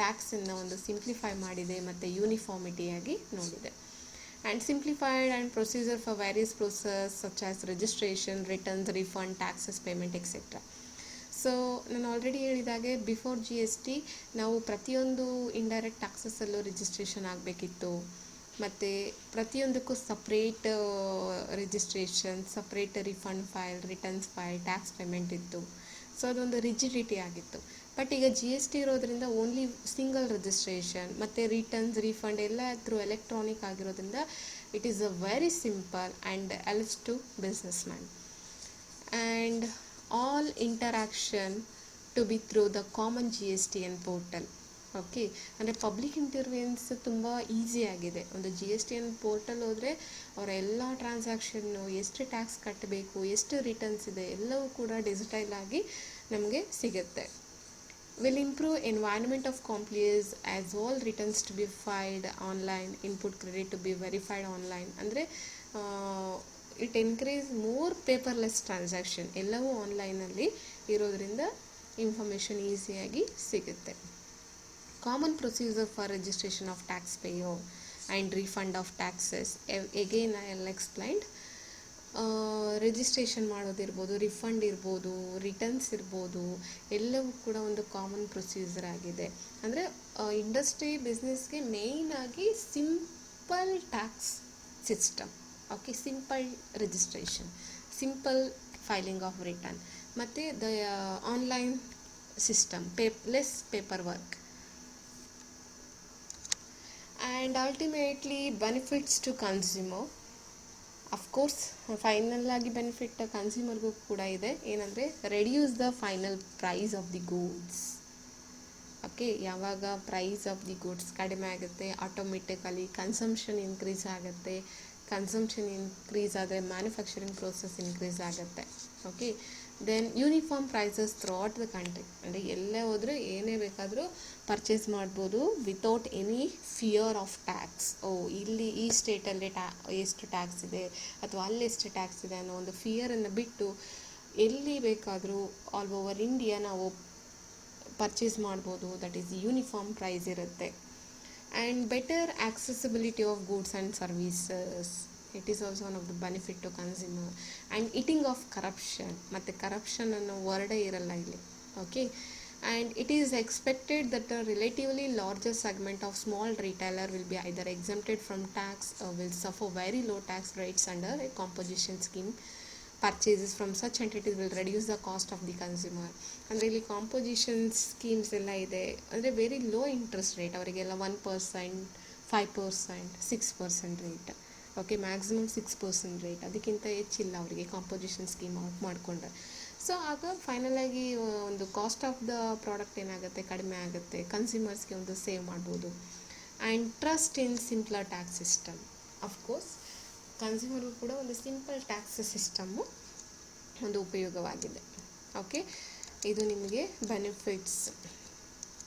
ಟ್ಯಾಕ್ಸನ್ನು ಒಂದು ಸಿಂಪ್ಲಿಫೈ ಮಾಡಿದೆ ಮತ್ತು ಯೂನಿಫಾರ್ಮಿಟಿಯಾಗಿ ನೋಡಿದೆ. And simplified and procedure for various process such as registration, returns, refund, taxes payment etcetera. So ನಾನು ಆಲ್ರೆಡಿ ಹೇಳಿದಾಗೆ ಬಿಫೋರ್ ಜಿ ಎಸ್ ಟಿ ನಾವು ಪ್ರತಿಯೊಂದು ಇಂಡೈರೆಕ್ಟ್ ಟ್ಯಾಕ್ಸಸ್ಸಲ್ಲೂ ರಿಜಿಸ್ಟ್ರೇಷನ್ ಆಗಬೇಕಿತ್ತು, ಮತ್ತು ಪ್ರತಿಯೊಂದಕ್ಕೂ separate registration, separate refund file, returns file, tax payment ಇತ್ತು. So ಅದೊಂದು rigidity ಆಗಿತ್ತು. ಬಟ್ ಈಗ ಜಿ ಎಸ್ ಟಿ ಇರೋದ್ರಿಂದ ಓನ್ಲಿ ಸಿಂಗಲ್ ರಿಜಿಸ್ಟ್ರೇಷನ್ ಮತ್ತು ರಿಟರ್ನ್ಸ್, ರಿಫಂಡ್ ಎಲ್ಲ ಥ್ರೂ ಎಲೆಕ್ಟ್ರಾನಿಕ್ ಆಗಿರೋದ್ರಿಂದ it is a very simple and else to business man. And all interaction to be through the common G S T N portal. Okay, ಅಂದರೆ public interventions ತುಂಬ easy ಆಗಿದೆ. ಒಂದು G S T N portal ಹೋದರೆ ಅವರ ಎಲ್ಲ transaction, ಎಷ್ಟು tax ಕಟ್ಟಬೇಕು, ಎಷ್ಟು ರಿಟರ್ನ್ಸ್ ಇದೆ, ಎಲ್ಲವೂ ಕೂಡ ಡಿಜಿಟಲ್ ಆಗಿ ನಮಗೆ ಸಿಗುತ್ತೆ. Will improve environment of compliance as all returns to be filed online, input credit to be verified online. ಅಂದರೆ it encourage more paperless transaction. ಎಲ್ಲವೂ ಆನ್ಲೈನಲ್ಲಿ ಇರೋದ್ರಿಂದ ಇನ್ಫಾರ್ಮೇಷನ್ ಈಸಿಯಾಗಿ ಸಿಗುತ್ತೆ. Common procedure for registration of taxpayer and refund of taxes. Again I will explain. Registration ಮಾಡೋದಿರ್ಬೋದು, refund ಇರ್ಬೋದು, returns ಇರ್ಬೋದು, ಎಲ್ಲವೂ ಕೂಡ ಒಂದು ಕಾಮನ್ ಪ್ರೊಸೀಜರ್ ಆಗಿದೆ. ಅಂದರೆ ಇಂಡಸ್ಟ್ರಿ ಬಿಸ್ನೆಸ್ಗೆ ಮೇಯ್ನಾಗಿ simple tax system, okay, simple registration, simple filing of return, ಮತ್ತು the online system, less paper work, and ultimately benefits to consumer. Of course final ಆಗಿ ಬೆನಿಫಿಟ್ ಕನ್ಸ್ಯೂಮರ್ಗೂ ಕೂಡ ಇದೆ. ಏನಂದರೆ reduce the final price of the goods. Okay, ಯಾವಾಗ price of the goods ಕಡಿಮೆ ಆಗುತ್ತೆ, automatically consumption increase ಆಗುತ್ತೆ. ಕನ್ಸಂಪ್ಷನ್ ಇನ್ಕ್ರೀಸ್ ಆದರೆ ಮ್ಯಾನುಫ್ಯಾಕ್ಚರಿಂಗ್ ಪ್ರೋಸೆಸ್ ಇನ್ಕ್ರೀಸ್ ಆಗುತ್ತೆ. Okay, then uniform prices throughout the country. ಅಂದರೆ ಎಲ್ಲೇ ಹೋದರೂ ಏನೇ ಬೇಕಾದರೂ ಪರ್ಚೇಸ್ ಮಾಡ್ಬೋದು without any fear of tax. ಇಲ್ಲಿ ಈ ಸ್ಟೇಟಲ್ಲಿ ಎಷ್ಟು ಟ್ಯಾಕ್ಸ್ ಇದೆ ಅಥವಾ ಅಲ್ಲಿ ಎಷ್ಟು ಟ್ಯಾಕ್ಸ್ ಇದೆ ಅನ್ನೋ ಒಂದು ಫಿಯರನ್ನು ಬಿಟ್ಟು ಎಲ್ಲಿ ಬೇಕಾದರೂ ಆಲ್ ಓವರ್ ಇಂಡಿಯಾ ನಾವು ಪರ್ಚೇಸ್ ಮಾಡ್ಬೋದು. ದಟ್ ಈಸ್ ಯೂನಿಫಾರ್ಮ್ ಪ್ರೈಸ್ ಇರುತ್ತೆ. And better accessibility of goods and services, it is also one of the benefit to consumer. And eating of corruption, ಮತ್ತು ಕರಪ್ಷನ್ ಅನ್ನೋ ವರ್ಡೇ ಇರಲ್ಲ ಇಲ್ಲಿ. Okay, and it is expected that a relatively larger segment of small retailer will be either exempted from tax or will suffer very low tax rates under a composition scheme. Purchases from such entities will reduce the cost of the consumer. ಅಂದರೆ ಇಲ್ಲಿ composition schemes ಎಲ್ಲ ಇದೆ. ಅಂದರೆ very low interest rate, ಅವರಿಗೆಲ್ಲ 1%, 5%, 6% rate. Okay, maximum 6% rate, ಅದಕ್ಕಿಂತ ಹೆಚ್ಚಿಲ್ಲ ಅವರಿಗೆ composition scheme out ಮಾಡಿಕೊಂಡ್ರೆ. ಸೊ ಆಗ ಫೈನಲಾಗಿ ಒಂದು ಕಾಸ್ಟ್ ಆಫ್ ದ ಪ್ರಾಡಕ್ಟ್ ಏನಾಗುತ್ತೆ, ಕಡಿಮೆ ಆಗುತ್ತೆ, ಕನ್ಸ್ಯೂಮರ್ಸ್ಗೆ ಒಂದು ಸೇವ್ ಮಾಡ್ಬೋದು. And trust in simpler tax system. Of course ಕನ್ಸ್ಯೂಮರ್ಗೂ ಕೂಡ ಒಂದು ಸಿಂಪಲ್ ಟ್ಯಾಕ್ಸ್ ಸಿಸ್ಟಮ್ಮು ಒಂದು ಉಪಯೋಗವಾಗಿದೆ. ಓಕೆ, ಇದು ನಿಮಗೆ ಬೆನಿಫಿಟ್ಸ್.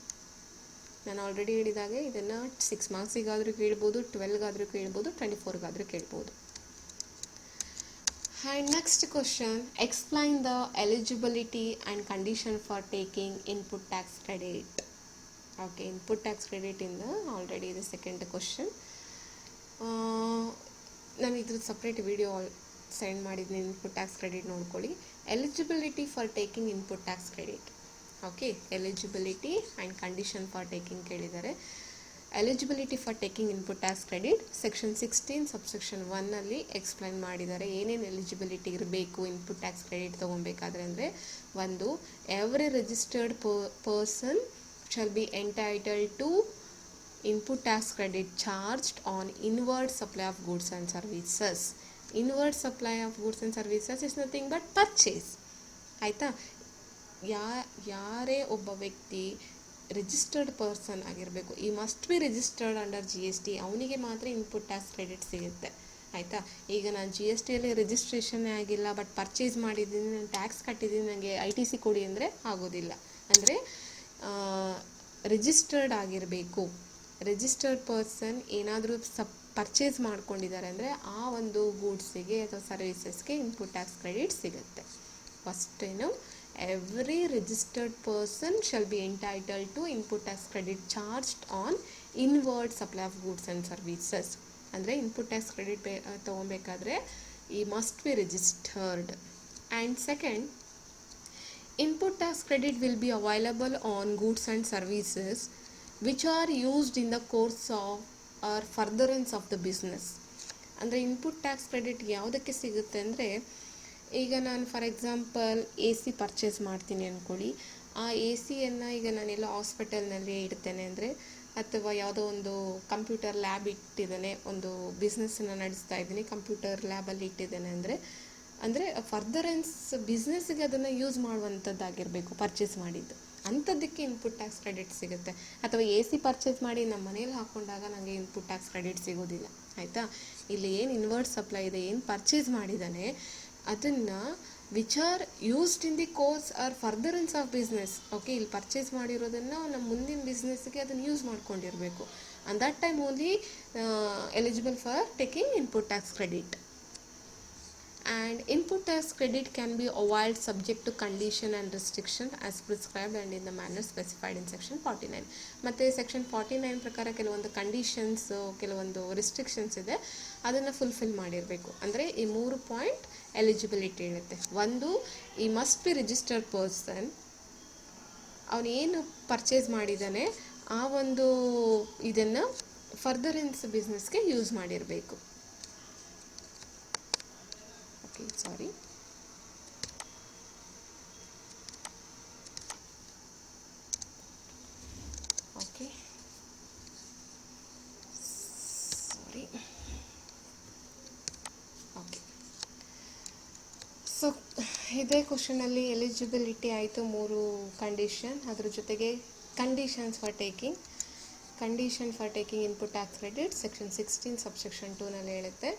ನಾನು ಆಲ್ರೆಡಿ ಹೇಳಿದಾಗೆ ಇದನ್ನು 6 ಮಾರ್ಕ್ಸಿಗಾದರೂ ಕೇಳ್ಬೋದು, 12ಗಾದರೂ ಕೇಳ್ಬೋದು, 24ಗಾದರೂ ಕೇಳ್ಬೋದು. And next question, explain the eligibility and condition for taking input tax credit. Okay, input tax ಕ್ರೆಡಿಟಿಂದ ಆಲ್ರೆಡಿ ಇದೆ ಸೆಕೆಂಡ್ ಕ್ವಶನ್. ನಾನು ಇದ್ರದ್ದು ಸಪ್ರೇಟ್ ವಿಡಿಯೋ ಸೆಂಡ್ ಮಾಡಿದ್ದೀನಿ, ಇನ್ಪುಟ್ ಟ್ಯಾಕ್ಸ್ ಕ್ರೆಡಿಟ್ ನೋಡ್ಕೊಳ್ಳಿ. Eligibility for taking input tax credit. Okay, eligibility and condition for taking ಕೇಳಿದ್ದಾರೆ. Eligibility for taking input tax credit section 16 subsection 1 explain ಮಾಡಿದ್ದಾರೆ. ಏನೇನು eligibility ಇರಬೇಕು input tax credit ತೊಗೊಬೇಕಾದ್ರೆ ಅಂದರೆ, ಒಂದು, every registered person shall be entitled to input tax credit charged on inward supply of goods and services. Inward supply of goods and services is nothing but purchase. ಆಯಿತಾ, ಯಾರೇ ಒಬ್ಬ ವ್ಯಕ್ತಿ registered person ಆಗಿರಬೇಕು, ಈ must be registered under GST, ಅವನಿಗೆ ಮಾತ್ರ input tax credit ಸಿಗುತ್ತೆ. ಆಯಿತಾ, ಈಗ ನಾನು GSTಯಲ್ಲಿ ರಿಜಿಸ್ಟ್ರೇಷನ್ನೇ ಆಗಿಲ್ಲ, ಬಟ್ ಪರ್ಚೇಸ್ ಮಾಡಿದ್ದೀನಿ, ನಾನು ಟ್ಯಾಕ್ಸ್ ಕಟ್ಟಿದ್ದೀನಿ, ನನಗೆ ITC ಕೊಡಿ ಅಂದರೆ ಆಗೋದಿಲ್ಲ. ಅಂದರೆ ರಿಜಿಸ್ಟರ್ಡ್ ಆಗಿರಬೇಕು. ರಿಜಿಸ್ಟರ್ಡ್ ಪರ್ಸನ್ ಏನಾದರೂ ಪರ್ಚೇಸ್ ಮಾಡ್ಕೊಂಡಿದ್ದಾರೆ ಅಂದರೆ ಆ ಒಂದು ಗೂಡ್ಸಿಗೆ ಅಥವಾ ಸರ್ವಿಸಸ್ಗೆ ಇನ್ಪುಟ್ ಟ್ಯಾಕ್ಸ್ ಕ್ರೆಡಿಟ್ ಸಿಗುತ್ತೆ. ಫಸ್ಟೇನು, every registered person shall be entitled to input tax credit charged on inward supply of goods and services. ಅಂದರೆ ಇನ್ಪುಟ್ ಟ್ಯಾಕ್ಸ್ ಕ್ರೆಡಿಟ್ ತೊಗೊಬೇಕಾದ್ರೆ he must be registered. And second, input tax credit will be available on goods and services which are used in the course of or furtherance of the business. ಅಂದರೆ input tax credit ಯಾವುದಕ್ಕೆ ಸಿಗುತ್ತೆ ಅಂದರೆ, ಈಗ ನಾನು for example AC purchase ಮಾಡ್ತೀನಿ ಅಂದ್ಕೊಳ್ಳಿ. ಆ ACಯನ್ನು ಈಗ ನಾನೆಲ್ಲ ಹಾಸ್ಪಿಟಲ್ನಲ್ಲಿ ಇಡ್ತೇನೆ ಅಂದರೆ, ಅಥವಾ ಯಾವುದೋ ಒಂದು ಕಂಪ್ಯೂಟರ್ ಲ್ಯಾಬ್ ಇಟ್ಟಿದ್ದೇನೆ, ಒಂದು ಬಿಸ್ನೆಸ್ಸನ್ನು ನಡೆಸ್ತಾ ಇದ್ದೀನಿ, ಕಂಪ್ಯೂಟರ್ ಲ್ಯಾಬಲ್ಲಿ ಇಟ್ಟಿದ್ದೇನೆ ಅಂದರೆ ಫರ್ದರೆನ್ಸ್ ಬಿಸ್ನೆಸ್ಸಿಗೆ ಅದನ್ನು ಯೂಸ್ ಮಾಡುವಂಥದ್ದಾಗಿರಬೇಕು ಪರ್ಚೇಸ್ ಮಾಡಿದ್ದು, ಅಂಥದ್ದಕ್ಕೆ ಇನ್ಪುಟ್ ಟ್ಯಾಕ್ಸ್ ಕ್ರೆಡಿಟ್ ಸಿಗುತ್ತೆ. ಅಥವಾ AC ಪರ್ಚೇಸ್ ಮಾಡಿ ನಮ್ಮ ಮನೇಲಿ ಹಾಕ್ಕೊಂಡಾಗ ನನಗೆ ಇನ್ಪುಟ್ ಟ್ಯಾಕ್ಸ್ ಕ್ರೆಡಿಟ್ ಸಿಗೋದಿಲ್ಲ. ಆಯಿತಾ, ಇಲ್ಲಿ ಏನು ಇನ್ವರ್ಡ್ ಸಪ್ಲೈ ಇದೆ, ಏನು ಪರ್ಚೇಸ್ ಮಾಡಿದ್ದಾನೆ ಅದನ್ನು which are used in the course or furtherance of business. Okay, ಇಲ್ಲಿ ಪರ್ಚೇಸ್ ಮಾಡಿರೋದನ್ನು ನಮ್ಮ ಮುಂದಿನ ಬಿಸ್ನೆಸ್ಗೆ ಅದನ್ನು ಯೂಸ್ ಮಾಡ್ಕೊಂಡಿರಬೇಕು. On that time only eligible for taking input tax credit. And input tax credit can be availed subject to condition and restriction as prescribed and in the manner specified in section 49. ಮತ್ತು section 49 ಪ್ರಕಾರ ಕೆಲವೊಂದು conditions, ಕೆಲವೊಂದು restrictions ಇದೆ, ಅದನ್ನು fulfil ಮಾಡಿರಬೇಕು. ಅಂದರೆ ಈ 3 point eligibility ಹೇಳುತ್ತೆ. ಒಂದು, he must be registered person, ಅವನೇನು ಪರ್ಚೇಸ್ ಮಾಡಿದ್ದಾನೆ ಆ ಒಂದು ಇದನ್ನು ಫರ್ದರೆನ್ಸ್ ಬಿಸ್ನೆಸ್ಗೆ ಯೂಸ್ ಮಾಡಿರಬೇಕು. Okay, sorry. Okay, sorry. Okay, so ಇದೇ ಕ್ವಶನಲ್ಲಿ ಎಲಿಜಿಬಿಲಿಟಿ ಆಯಿತು, 3 ಕಂಡೀಷನ್. ಅದ್ರ ಜೊತೆಗೆ conditions for taking input tax credit section 16 subsection 2ನಲ್ಲಿ ಹೇಳುತ್ತೆ.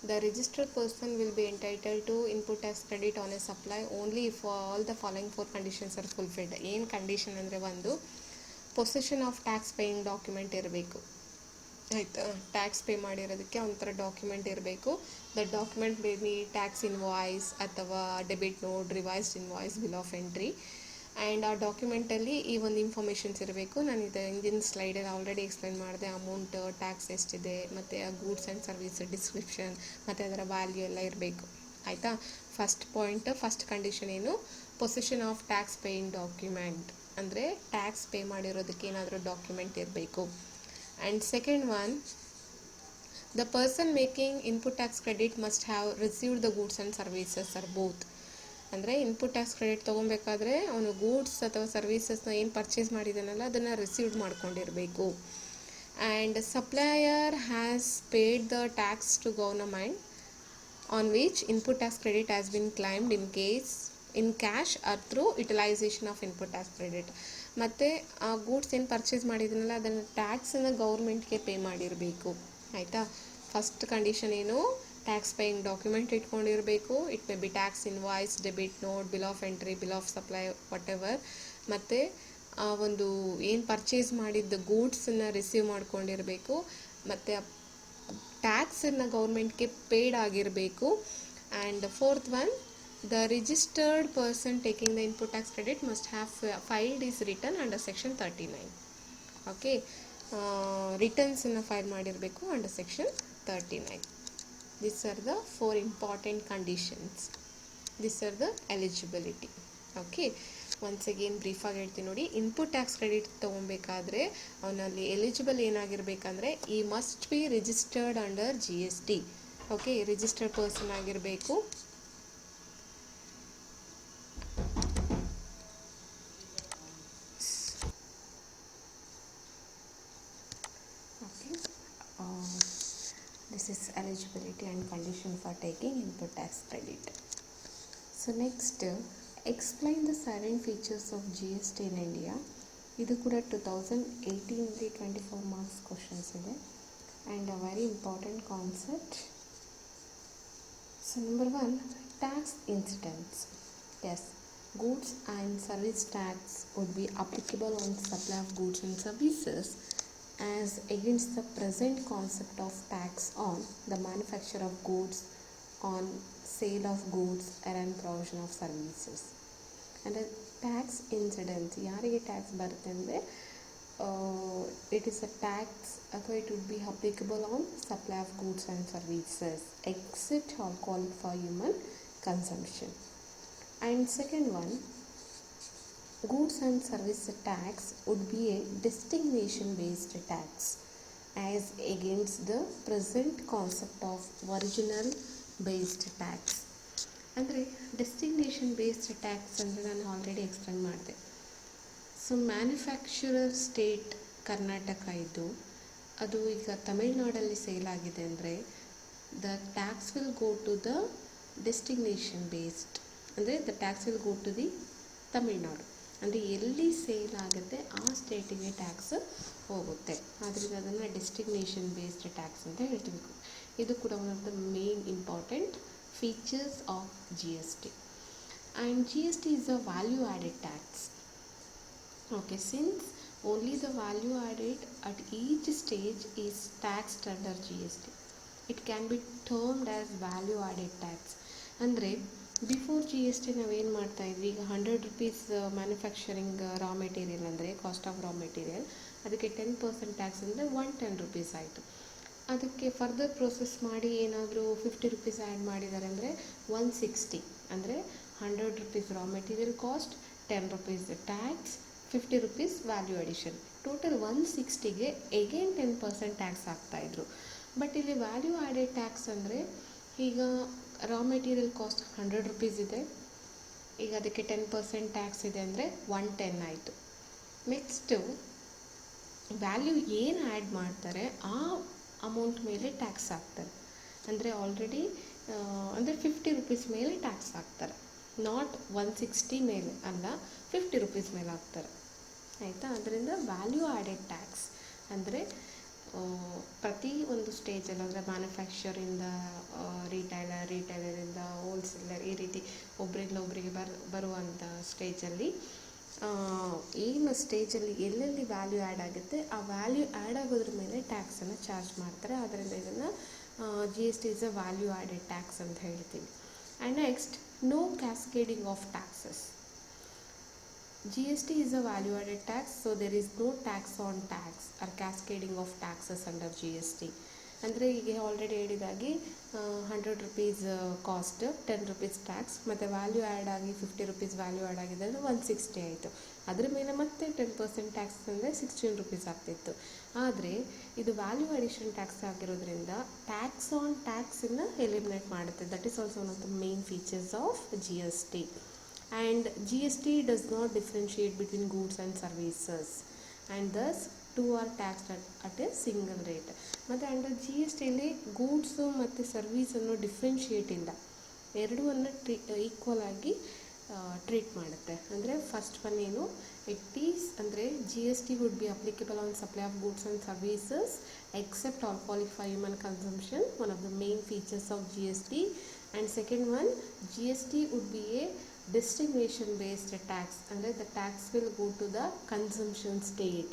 The registered person will be entitle to input tax credit on a supply only if all the following 4 conditions are fulfilled. ಏನು condition ಅಂದರೆ, ಒಂದು, possession of tax paying document ಇರಬೇಕು. ಆಯಿತಾ, tax pay ಮಾಡಿರೋದಕ್ಕೆ ಒಂಥರ document ಇರಬೇಕು. The document may be tax invoice ಅಥವಾ debit note, revised invoice, bill of entry. And ಆ ಡಾಕ್ಯುಮೆಂಟಲ್ಲಿ ಈ ಒಂದು ಇನ್ಫಾರ್ಮೇಷನ್ಸ್ ಇರಬೇಕು. ನಾನು ಇದು ಹಿಂದಿನ ಸ್ಲೈಡಲ್ಲಿ ಆಲ್ರೆಡಿ ಎಕ್ಸ್ಪ್ಲೈನ್ ಮಾಡಿದೆ. ಅಮೌಂಟ್, ಟ್ಯಾಕ್ಸ್ ಎಷ್ಟಿದೆ, ಮತ್ತು ಆ ಗೂಡ್ಸ್ ಆ್ಯಂಡ್ ಸರ್ವಿಸ್ ಡಿಸ್ಕ್ರಿಪ್ಷನ್ ಮತ್ತು ಅದರ ವ್ಯಾಲ್ಯೂ ಎಲ್ಲ ಇರಬೇಕು. ಆಯಿತಾ, ಫಸ್ಟ್ ಕಂಡೀಷನ್ ಏನು, possession of tax paying document, ಅಂದರೆ ಟ್ಯಾಕ್ಸ್ ಪೇ ಮಾಡಿರೋದಕ್ಕೆ ಏನಾದರೂ ಡಾಕ್ಯುಮೆಂಟ್ ಇರಬೇಕು. And second one, the person making input tax credit must have received the goods and services or both. ಅಂದರೆ ಇನ್ಪುಟ್ ಟ್ಯಾಕ್ಸ್ ಕ್ರೆಡಿಟ್ ತೊಗೊಬೇಕಾದ್ರೆ ಅವನು goods ಅಥವಾ ಸರ್ವೀಸಸ್ನ ಏನು ಪರ್ಚೇಸ್ ಮಾಡಿದಾನಲ್ಲ ಅದನ್ನು ರಿಸೀವ್ಡ್ ಮಾಡ್ಕೊಂಡಿರಬೇಕು. And supplier has paid the tax to government on which input tax credit has been claimed in cash or through utilisation of input tax credit. ಮತ್ತು ಆ ಗೂಡ್ಸ್ ಏನು ಪರ್ಚೇಸ್ ಮಾಡಿದ್ನಲ್ಲ ಅದನ್ನು ಟ್ಯಾಕ್ಸನ್ನು ಗೌರ್ಮೆಂಟ್ಗೆ ಪೇ ಮಾಡಿರಬೇಕು. ಆಯಿತಾ, ಫಸ್ಟ್ ಕಂಡೀಷನ್ ಏನು, tax paying document ಇಟ್ಕೊಂಡಿರಬೇಕು. It may be tax invoice, debit note, bill of entry, bill of supply, whatever. ಮತ್ತು ಆ ಒಂದು ಏನು ಪರ್ಚೇಸ್ ಮಾಡಿದ್ದ ಗೂಡ್ಸನ್ನು ರಿಸೀವ್ ಮಾಡ್ಕೊಂಡಿರಬೇಕು. ಮತ್ತು ಟ್ಯಾಕ್ಸನ್ನು ಗೌರ್ಮೆಂಟ್ಗೆ ಪೇಡ್ ಆಗಿರಬೇಕು. And fourth one, the registered person taking the input tax credit must have filed his return under section 39. Okay, returns in file ಮಾಡಿರಬೇಕು under section 39. These are the 4 important conditions. These are the eligibility. Okay, once again brief ಆಗಿ ಹೇಳ್ತೀನಿ ನೋಡಿ. Input tax credit ತೊಗೊಬೇಕಾದ್ರೆ ಅವನಲ್ಲಿ eligible ಏನಾಗಿರ್ಬೇಕಂದ್ರೆ, ಈ must be registered under GST. Okay, registered person ಆಗಿರಬೇಕು. This is eligibility and condition for taking input tax credit. So next, explain the salient features of GST in India. ಇದು ಕೂಡ 2018 24 marks questions ಇದೆ and a very important concept. So number 1, tax incidence. Yes, goods and service tax would be applicable on supply of goods and services as against the present concept of tax on the manufacture of goods, on sale of goods and provision of services. And a tax incidence, ಯಾರಿಗೆ tax ಬರುತ್ತೆ ಅಂದರೆ, it is a tax ಅಥವಾ it would be applicable on supply of goods and services except alcohol for human consumption. And second one, goods and service tax would be a destination based tax as against the present concept of original based tax. ಅಂದರೆ destination based tax ಅಂದರೆ ನಾನು already explain ಮಾಡಿದೆ. So manufacturer state Karnataka ಇದ್ದು ಅದು ಈಗ ತಮಿಳ್ನಾಡಲ್ಲಿ sale ಆಗಿದೆ ಅಂದರೆ the tax will go to the destination based, ಅಂದರೆ the tax will go to the Tamil Nadu. ಅಂದರೆ ಎಲ್ಲಿ ಸೇಲ್ ಆಗುತ್ತೆ ಆ ಸ್ಟೇಟಿಗೆ ಟ್ಯಾಕ್ಸ್ ಹೋಗುತ್ತೆ. ಆದ್ದರಿಂದ ಅದನ್ನು ಡೆಸ್ಟಿನೇಷನ್ ಬೇಸ್ಡ್ ಟ್ಯಾಕ್ಸ್ ಅಂತ ಹೇಳ್ತೀವಿ. ಇದು ಕೂಡ one of the main important features of GST. And GST is a value added tax. Okay, since only the value added at each stage is taxed under GST, it can be termed as value added tax. ಅಂದರೆ before GST ನಾವೇನು ಮಾಡ್ತಾಯಿದ್ವಿ, ಈಗ 100 rupees manufacturing raw material ಅಂದರೆ cost of raw material, ಅದಕ್ಕೆ 10% tax ಅಂದರೆ 110 rupees ಆಯಿತು. ಅದಕ್ಕೆ further process ಮಾಡಿ ಏನಾದರೂ 50 ರುಪೀಸ್ ಆ್ಯಡ್ ಮಾಡಿದ್ದಾರೆ ಅಂದರೆ 160, ಅಂದರೆ 100 rupees raw material cost, 10 rupees tax, 50 rupees value addition, total 160ಗೆ ಎಗೇನ್ 10% ಟ್ಯಾಕ್ಸ್ ಹಾಕ್ತಾಯಿದ್ರು. ಬಟ್ ಇಲ್ಲಿ ವ್ಯಾಲ್ಯೂ ಆ್ಯಡೆಡ್ ಟ್ಯಾಕ್ಸ್ ಅಂದರೆ ಈಗ ರಾ ಮೆಟೀರಿಯಲ್ ಕಾಸ್ಟ್ 100 ರುಪೀಸ್ ಇದೆ, ಈಗ ಅದಕ್ಕೆ 10% ಟ್ಯಾಕ್ಸ್ ಇದೆ ಅಂದರೆ 110 ಆಯಿತು. ನೆಕ್ಸ್ಟು ವ್ಯಾಲ್ಯೂ ಏನು ಆ್ಯಡ್ ಮಾಡ್ತಾರೆ ಆ ಅಮೌಂಟ್ ಮೇಲೆ ಟ್ಯಾಕ್ಸ್ ಹಾಕ್ತಾರೆ. ಅಂದರೆ ಆಲ್ರೆಡಿ ಅಂದರೆ 50 ರುಪೀಸ್ ಮೇಲೆ ಟ್ಯಾಕ್ಸ್ ಹಾಕ್ತಾರೆ, ನಾಟ್ 160 ಮೇಲೆ ಅಲ್ಲ, 50 ರುಪೀಸ್ ಮೇಲೆ ಹಾಕ್ತಾರೆ ಆಯಿತಾ. ಅದರಿಂದ ವ್ಯಾಲ್ಯೂ ಆ್ಯಡೆಡ್ ಟ್ಯಾಕ್ಸ್ ಅಂದರೆ ಪ್ರತಿ ಒಂದು ಸ್ಟೇಜಲ್ಲಿ, ಅಂದರೆ ಮ್ಯಾನುಫ್ಯಾಕ್ಚರಿಂದ ರಿಟೈಲರಿಂದ ಹೋಲ್ಸೇಲರ್, ಈ ರೀತಿ ಒಬ್ಬರಿಂದ ಒಬ್ಬರಿಗೆ ಬರುವಂಥ ಸ್ಟೇಜಲ್ಲಿ ಏನು ಸ್ಟೇಜಲ್ಲಿ ಎಲ್ಲೆಲ್ಲಿ ವ್ಯಾಲ್ಯೂ ಆ್ಯಡ್ ಆಗುತ್ತೆ ಆ ವ್ಯಾಲ್ಯೂ ಆ್ಯಡ್ ಆಗೋದ್ರ ಮೇಲೆ ಟ್ಯಾಕ್ಸನ್ನು ಚಾರ್ಜ್ ಮಾಡ್ತಾರೆ. ಆದ್ದರಿಂದ ಇದನ್ನು GST is a value added tax ಅಂತ ಹೇಳ್ತೀವಿ. And next, no cascading of taxes. GST is a value added tax, so there is no tax on tax or cascading of taxes under GST. ಅಂದರೆ ಈಗ already ಹೇಳಿದಾಗೆ 100 rupees cost, 10 rupees tax, ಮತ್ತು value add ಆಗಿ 50 rupees value add ಆಗಿದೆ ಅಂದರೆ 160 ಆಯಿತು. ಅದ್ರ ಮೇಲೆ ಮತ್ತೆ 10% ಟ್ಯಾಕ್ಸ್ ಅಂದರೆ 16 ರುಪೀಸ್ ಆಗ್ತಿತ್ತು. ಆದರೆ ಇದು ವ್ಯಾಲ್ಯೂ ಅಡಿಷನ್ ಟ್ಯಾಕ್ಸ್ ಆಗಿರೋದ್ರಿಂದ ಟ್ಯಾಕ್ಸ್ ಆನ್ ಟ್ಯಾಕ್ಸನ್ನು ಎಲಿಮಿನೇಟ್ ಮಾಡುತ್ತೆ. That is also one of the main features of GST. And GST does not differentiate between goods and services, and thus two are taxed at a single rate. ಮತ್ತು under GSTಯಲ್ಲಿ goods ಮತ್ತು ಸರ್ವೀಸನ್ನು differentiate ಇಲ್ಲ, ಎರಡೂವನ್ನು equal ಆಗಿ treat ಮಾಡುತ್ತೆ. ಅಂದರೆ first one ಏನು, it is ಅಂದರೆ GST would be applicable on supply of goods and services except alcoholic for human consumption, one of the main features of GST. And second one, GST would be a destination based tax, ಅಂದರೆ the tax will go to the consumption state.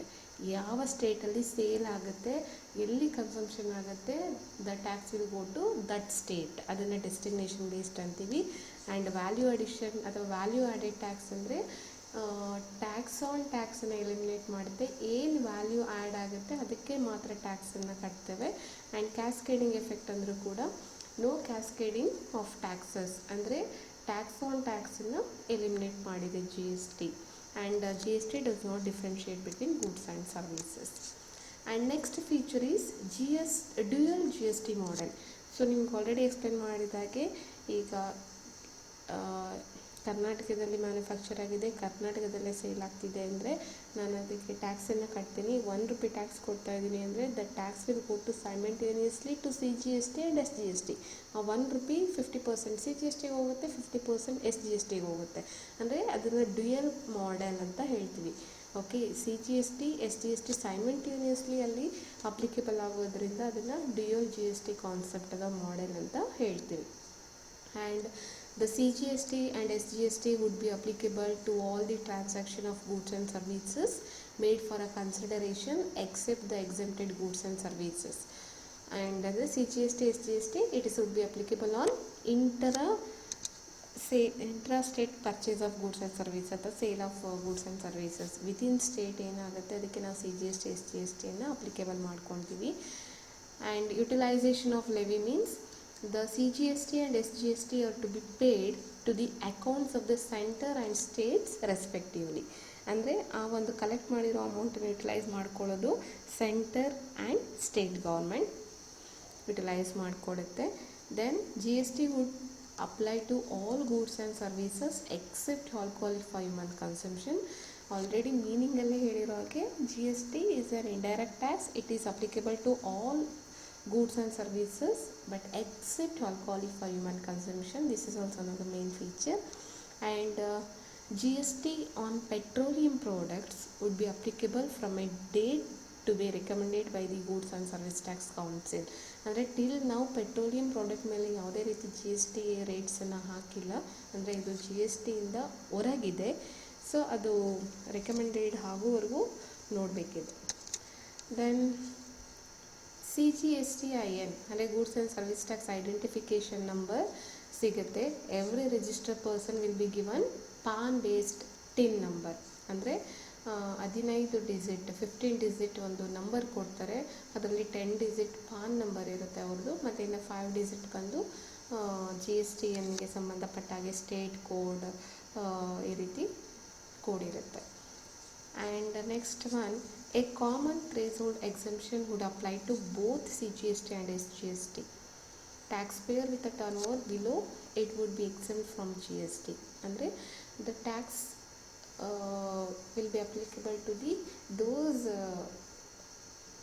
ಯಾವ ಸ್ಟೇಟಲ್ಲಿ sale ಆಗುತ್ತೆ, ಎಲ್ಲಿ consumption ಆಗುತ್ತೆ, the tax will go to that state. ಅದನ್ನು destination based ಅಂತೀವಿ. And value addition ಅಥವಾ value added tax ಅಂದರೆ ಟ್ಯಾಕ್ಸ್ ಆನ್ ಟ್ಯಾಕ್ಸನ್ನು ಎಲಿಮಿನೇಟ್ ಮಾಡುತ್ತೆ. ಏನು ವ್ಯಾಲ್ಯೂ ಆ್ಯಡ್ ಆಗುತ್ತೆ ಅದಕ್ಕೆ ಮಾತ್ರ ಟ್ಯಾಕ್ಸನ್ನು ಕಟ್ತೇವೆ. ಆ್ಯಂಡ್ ಕ್ಯಾಸ್ಕೇಡಿಂಗ್ ಎಫೆಕ್ಟ್ ಅಂದರೂ ಕೂಡ ನೋ ಕ್ಯಾಸ್ಕೇಡಿಂಗ್ ಆಫ್ ಟ್ಯಾಕ್ಸಸ್, ಅಂದರೆ ಟ್ಯಾಕ್ಸ್ ಆನ್ ಟ್ಯಾಕ್ಸನ್ನು ಎಲಿಮಿನೇಟ್ ಮಾಡಿದೆ GST. And GST does not differentiate between goods and services. And next feature is dual GST model. So ನಿಮ್ಗೆ ಆಲ್ರೆಡಿ ಎಕ್ಸ್ಪ್ಲೇನ್ ಮಾಡಿದಾಗೆ ಈಗ ಕರ್ನಾಟಕದಲ್ಲಿ ಮ್ಯಾನುಫ್ಯಾಕ್ಚರ್ ಆಗಿದೆ, ಕರ್ನಾಟಕದಲ್ಲೇ sale ಆಗ್ತಿದೆ ಅಂದರೆ ನಾನು ಅದಕ್ಕೆ ಟ್ಯಾಕ್ಸನ್ನು ಕಟ್ತೀನಿ. 1 ರೂಪಿ ಟ್ಯಾಕ್ಸ್ ಕೊಡ್ತಾ ಇದ್ದೀನಿ ಅಂದರೆ the tax will go to simultaneously to CGST and SGST. ಆ 1 ರೂಪಿ 50% CGSTಗೆ ಹೋಗುತ್ತೆ, 50% SGSTಗೆ ಹೋಗುತ್ತೆ. ಅಂದರೆ ಅದನ್ನು ಡ್ಯುಯಲ್ ಮಾಡೆಲ್ ಅಂತ ಹೇಳ್ತೀವಿ. ಓಕೆ, CGST SGST ಸೈಮಲ್ಟೇನಿಯಸ್ಲಿ ಅಲ್ಲಿ ಅಪ್ಲಿಕೇಬಲ್ ಆಗೋದ್ರಿಂದ ಅದನ್ನು ಡ್ಯುಯಲ್ GST ಕಾನ್ಸೆಪ್ಟ್ ಅದ ಮಾಡೆಲ್ ಅಂತ ಹೇಳ್ತೀವಿ. And the CGST and SGST would be applicable to all the transaction of goods and services made for a consideration except the exempted goods and services. And the CGST, SGST, would be applicable on intra-state purchase of goods and services ಅಥವಾ sale of goods and services. Within state ಏನಾಗುತ್ತೆ ಅದಕ್ಕೆ ನಾವು CGST, SGSTಯನ್ನು applicable ಮಾಡ್ಕೊತೀವಿ. And utilisation of levy means the CGST and SGST are to be paid to the accounts of the center and states respectively. ಅಂದರೆ ಆ ಒಂದು collect ಮಾಡಿರೋ ಅಮೌಂಟನ್ನು utilise ಮಾಡ್ಕೊಳ್ಳೋದು centre and state government utilise ಮಾಡಿಕೊಡುತ್ತೆ. Then GST would apply to all goods and services except alcoholic for human consumption. Already ಮೀನಿಂಗಲ್ಲೇ ಹೇಳಿರೋ ಹಾಗೆ GST is an indirect tax. It is applicable to all goods and services but except alcoholic for human consumption. This is also another main feature. And GST on petroleum products would be applicable from a date to be recommended by the Goods and Service Tax Council. ಅಂದರೆ till ನಾವು petroleum product ಮೇಲೆ ಯಾವುದೇ ರೀತಿ GST ರೇಟ್ಸನ್ನು ಹಾಕಿಲ್ಲ, ಅಂದರೆ ಇದು GSTಯಿಂದ ಹೊರಗಿದೆ. So ಅದು ರೆಕಮೆಂಡೆಡ್ ಆಗೋವರೆಗೂ ನೋಡಬೇಕಿದೆ. ದೆನ್ CGSTIN ಅಂದರೆ goods and service tax identification number ಸಿಗುತ್ತೆ. Every registered person will be given PAN based TIN number. ಅಂದರೆ 15 ಡಿಜಿಟ್ 15 ಡಿಜಿಟ್ ಒಂದು ನಂಬರ್ ಕೊಡ್ತಾರೆ. ಅದರಲ್ಲಿ 10 ಡಿಜಿಟ್ ಪಾನ್ ನಂಬರ್ ಇರುತ್ತೆ ಅವ್ರದ್ದು, ಮತ್ತು ಇನ್ನು 5 ಡಿಜಿಟ್ ಬಂದು GSTNಗೆ ಸಂಬಂಧಪಟ್ಟ ಹಾಗೆ ಸ್ಟೇಟ್ ಕೋಡ್, ಈ ರೀತಿ ಕೋಡ್ ಇರುತ್ತೆ. And next one, a common threshold exemption would apply to both CGST and SGST. Taxpayer with a turnover below it would be exempt from GST. ಅಂದರೆ the tax will be applicable to those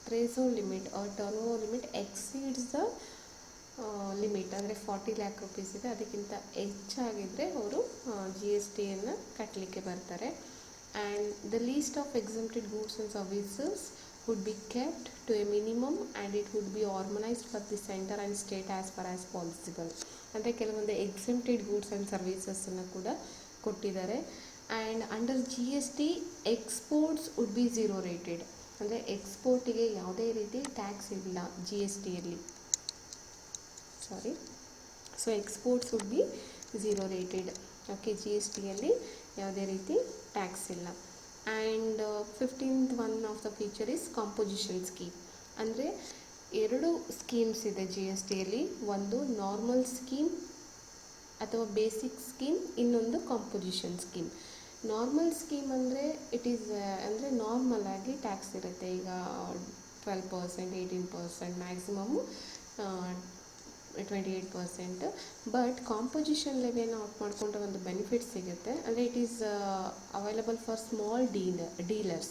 threshold limit or turnover limit exceeds the limit. ಅಂದರೆ 40 lakh rupees ಇದೆ, ಅದಕ್ಕಿಂತ ಹೆಚ್ಚಾಗಿದ್ದರೆ ಅವರು GSTಯನ್ನು ಕಟ್ಟಲಿಕ್ಕೆ ಬರ್ತಾರೆ. And the least of exempted goods and services would be kept to a minimum and it would be harmonized for the center and state as far as possible. ಅಂದರೆ ಕೆಲವೊಂದು exempted goods and ಸರ್ವಿಸಸ್ಸನ್ನು ಕೂಡ ಕೊಟ್ಟಿದ್ದಾರೆ. And under GST exports would be zero rated. ಅಂದರೆ ಎಕ್ಸ್ಪೋರ್ಟಿಗೆ ಯಾವುದೇ ರೀತಿ tax ಇಲ್ಲ GSTಯಲ್ಲಿ. So exports would be zero rated. Okay, GSTಯಲ್ಲಿ ಯಾವುದೇ ರೀತಿ ಟ್ಯಾಕ್ಸ್ ಇಲ್ಲ. And 15th one of the feature is composition scheme. ಅಂದರೆ 2 ಸ್ಕೀಮ್ಸ್ ಇದೆ GSTಯಲ್ಲಿ. ಒಂದು ನಾರ್ಮಲ್ ಸ್ಕೀಮ್ ಅಥವಾ ಬೇಸಿಕ್ ಸ್ಕೀಮ್, ಇನ್ನೊಂದು ಕಾಂಪೋಸಿಷನ್ ಸ್ಕೀಮ್. ನಾರ್ಮಲ್ ಸ್ಕೀಮ್ ಅಂದರೆ ಇಟ್ ಈಸ್ ಅಂದರೆ ನಾರ್ಮಲ್ ಆಗಿ ಟ್ಯಾಕ್ಸ್ ಇರುತ್ತೆ. ಈಗ 12%, 18%, ಮ್ಯಾಕ್ಸಿಮಮ್ಮು 28%. ಬಟ್ ಕಾಂಪೋಸಿಷನ್ ಲೆವಿಯನ್ನು ಆಫ್ ಮಾಡಿಕೊಂಡ್ರೆ ಒಂದು ಬೆನಿಫಿಟ್ ಸಿಗುತ್ತೆ. ಅಂದರೆ it is available for small dealers.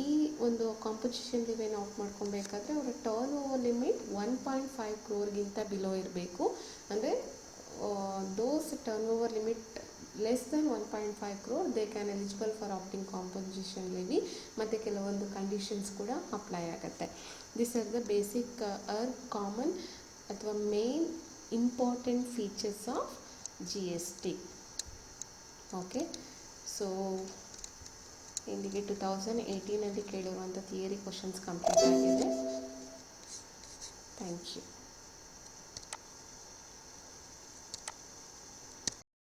ಈ ಒಂದು ಕಾಂಪೋಸಿಷನ್ ಲೆವಿಯನ್ನು ಆಫ್ ಮಾಡ್ಕೊಬೇಕಾದ್ರೆ ಅವರ turnover limit 1.5 crore below ಇರಬೇಕು. ಅಂದರೆ those turnover limit less than 1.5 crore they can eligible for opting composition levy. ಮತ್ತು ಕೆಲವೊಂದು ಕಂಡೀಷನ್ಸ್ ಕೂಡ ಅಪ್ಲೈ ಆಗುತ್ತೆ. This are the basic or common ಅಥವಾ main important features of GST. Okay, so ಇಲ್ಲಿಗೆ 2018 ಕೇಳಿರುವಂಥ ಥಿಯರಿ ಕ್ವಶನ್ಸ್ ಕಂಪ್ಲೀಟ್ ಆಗಿದೆ. Thank you.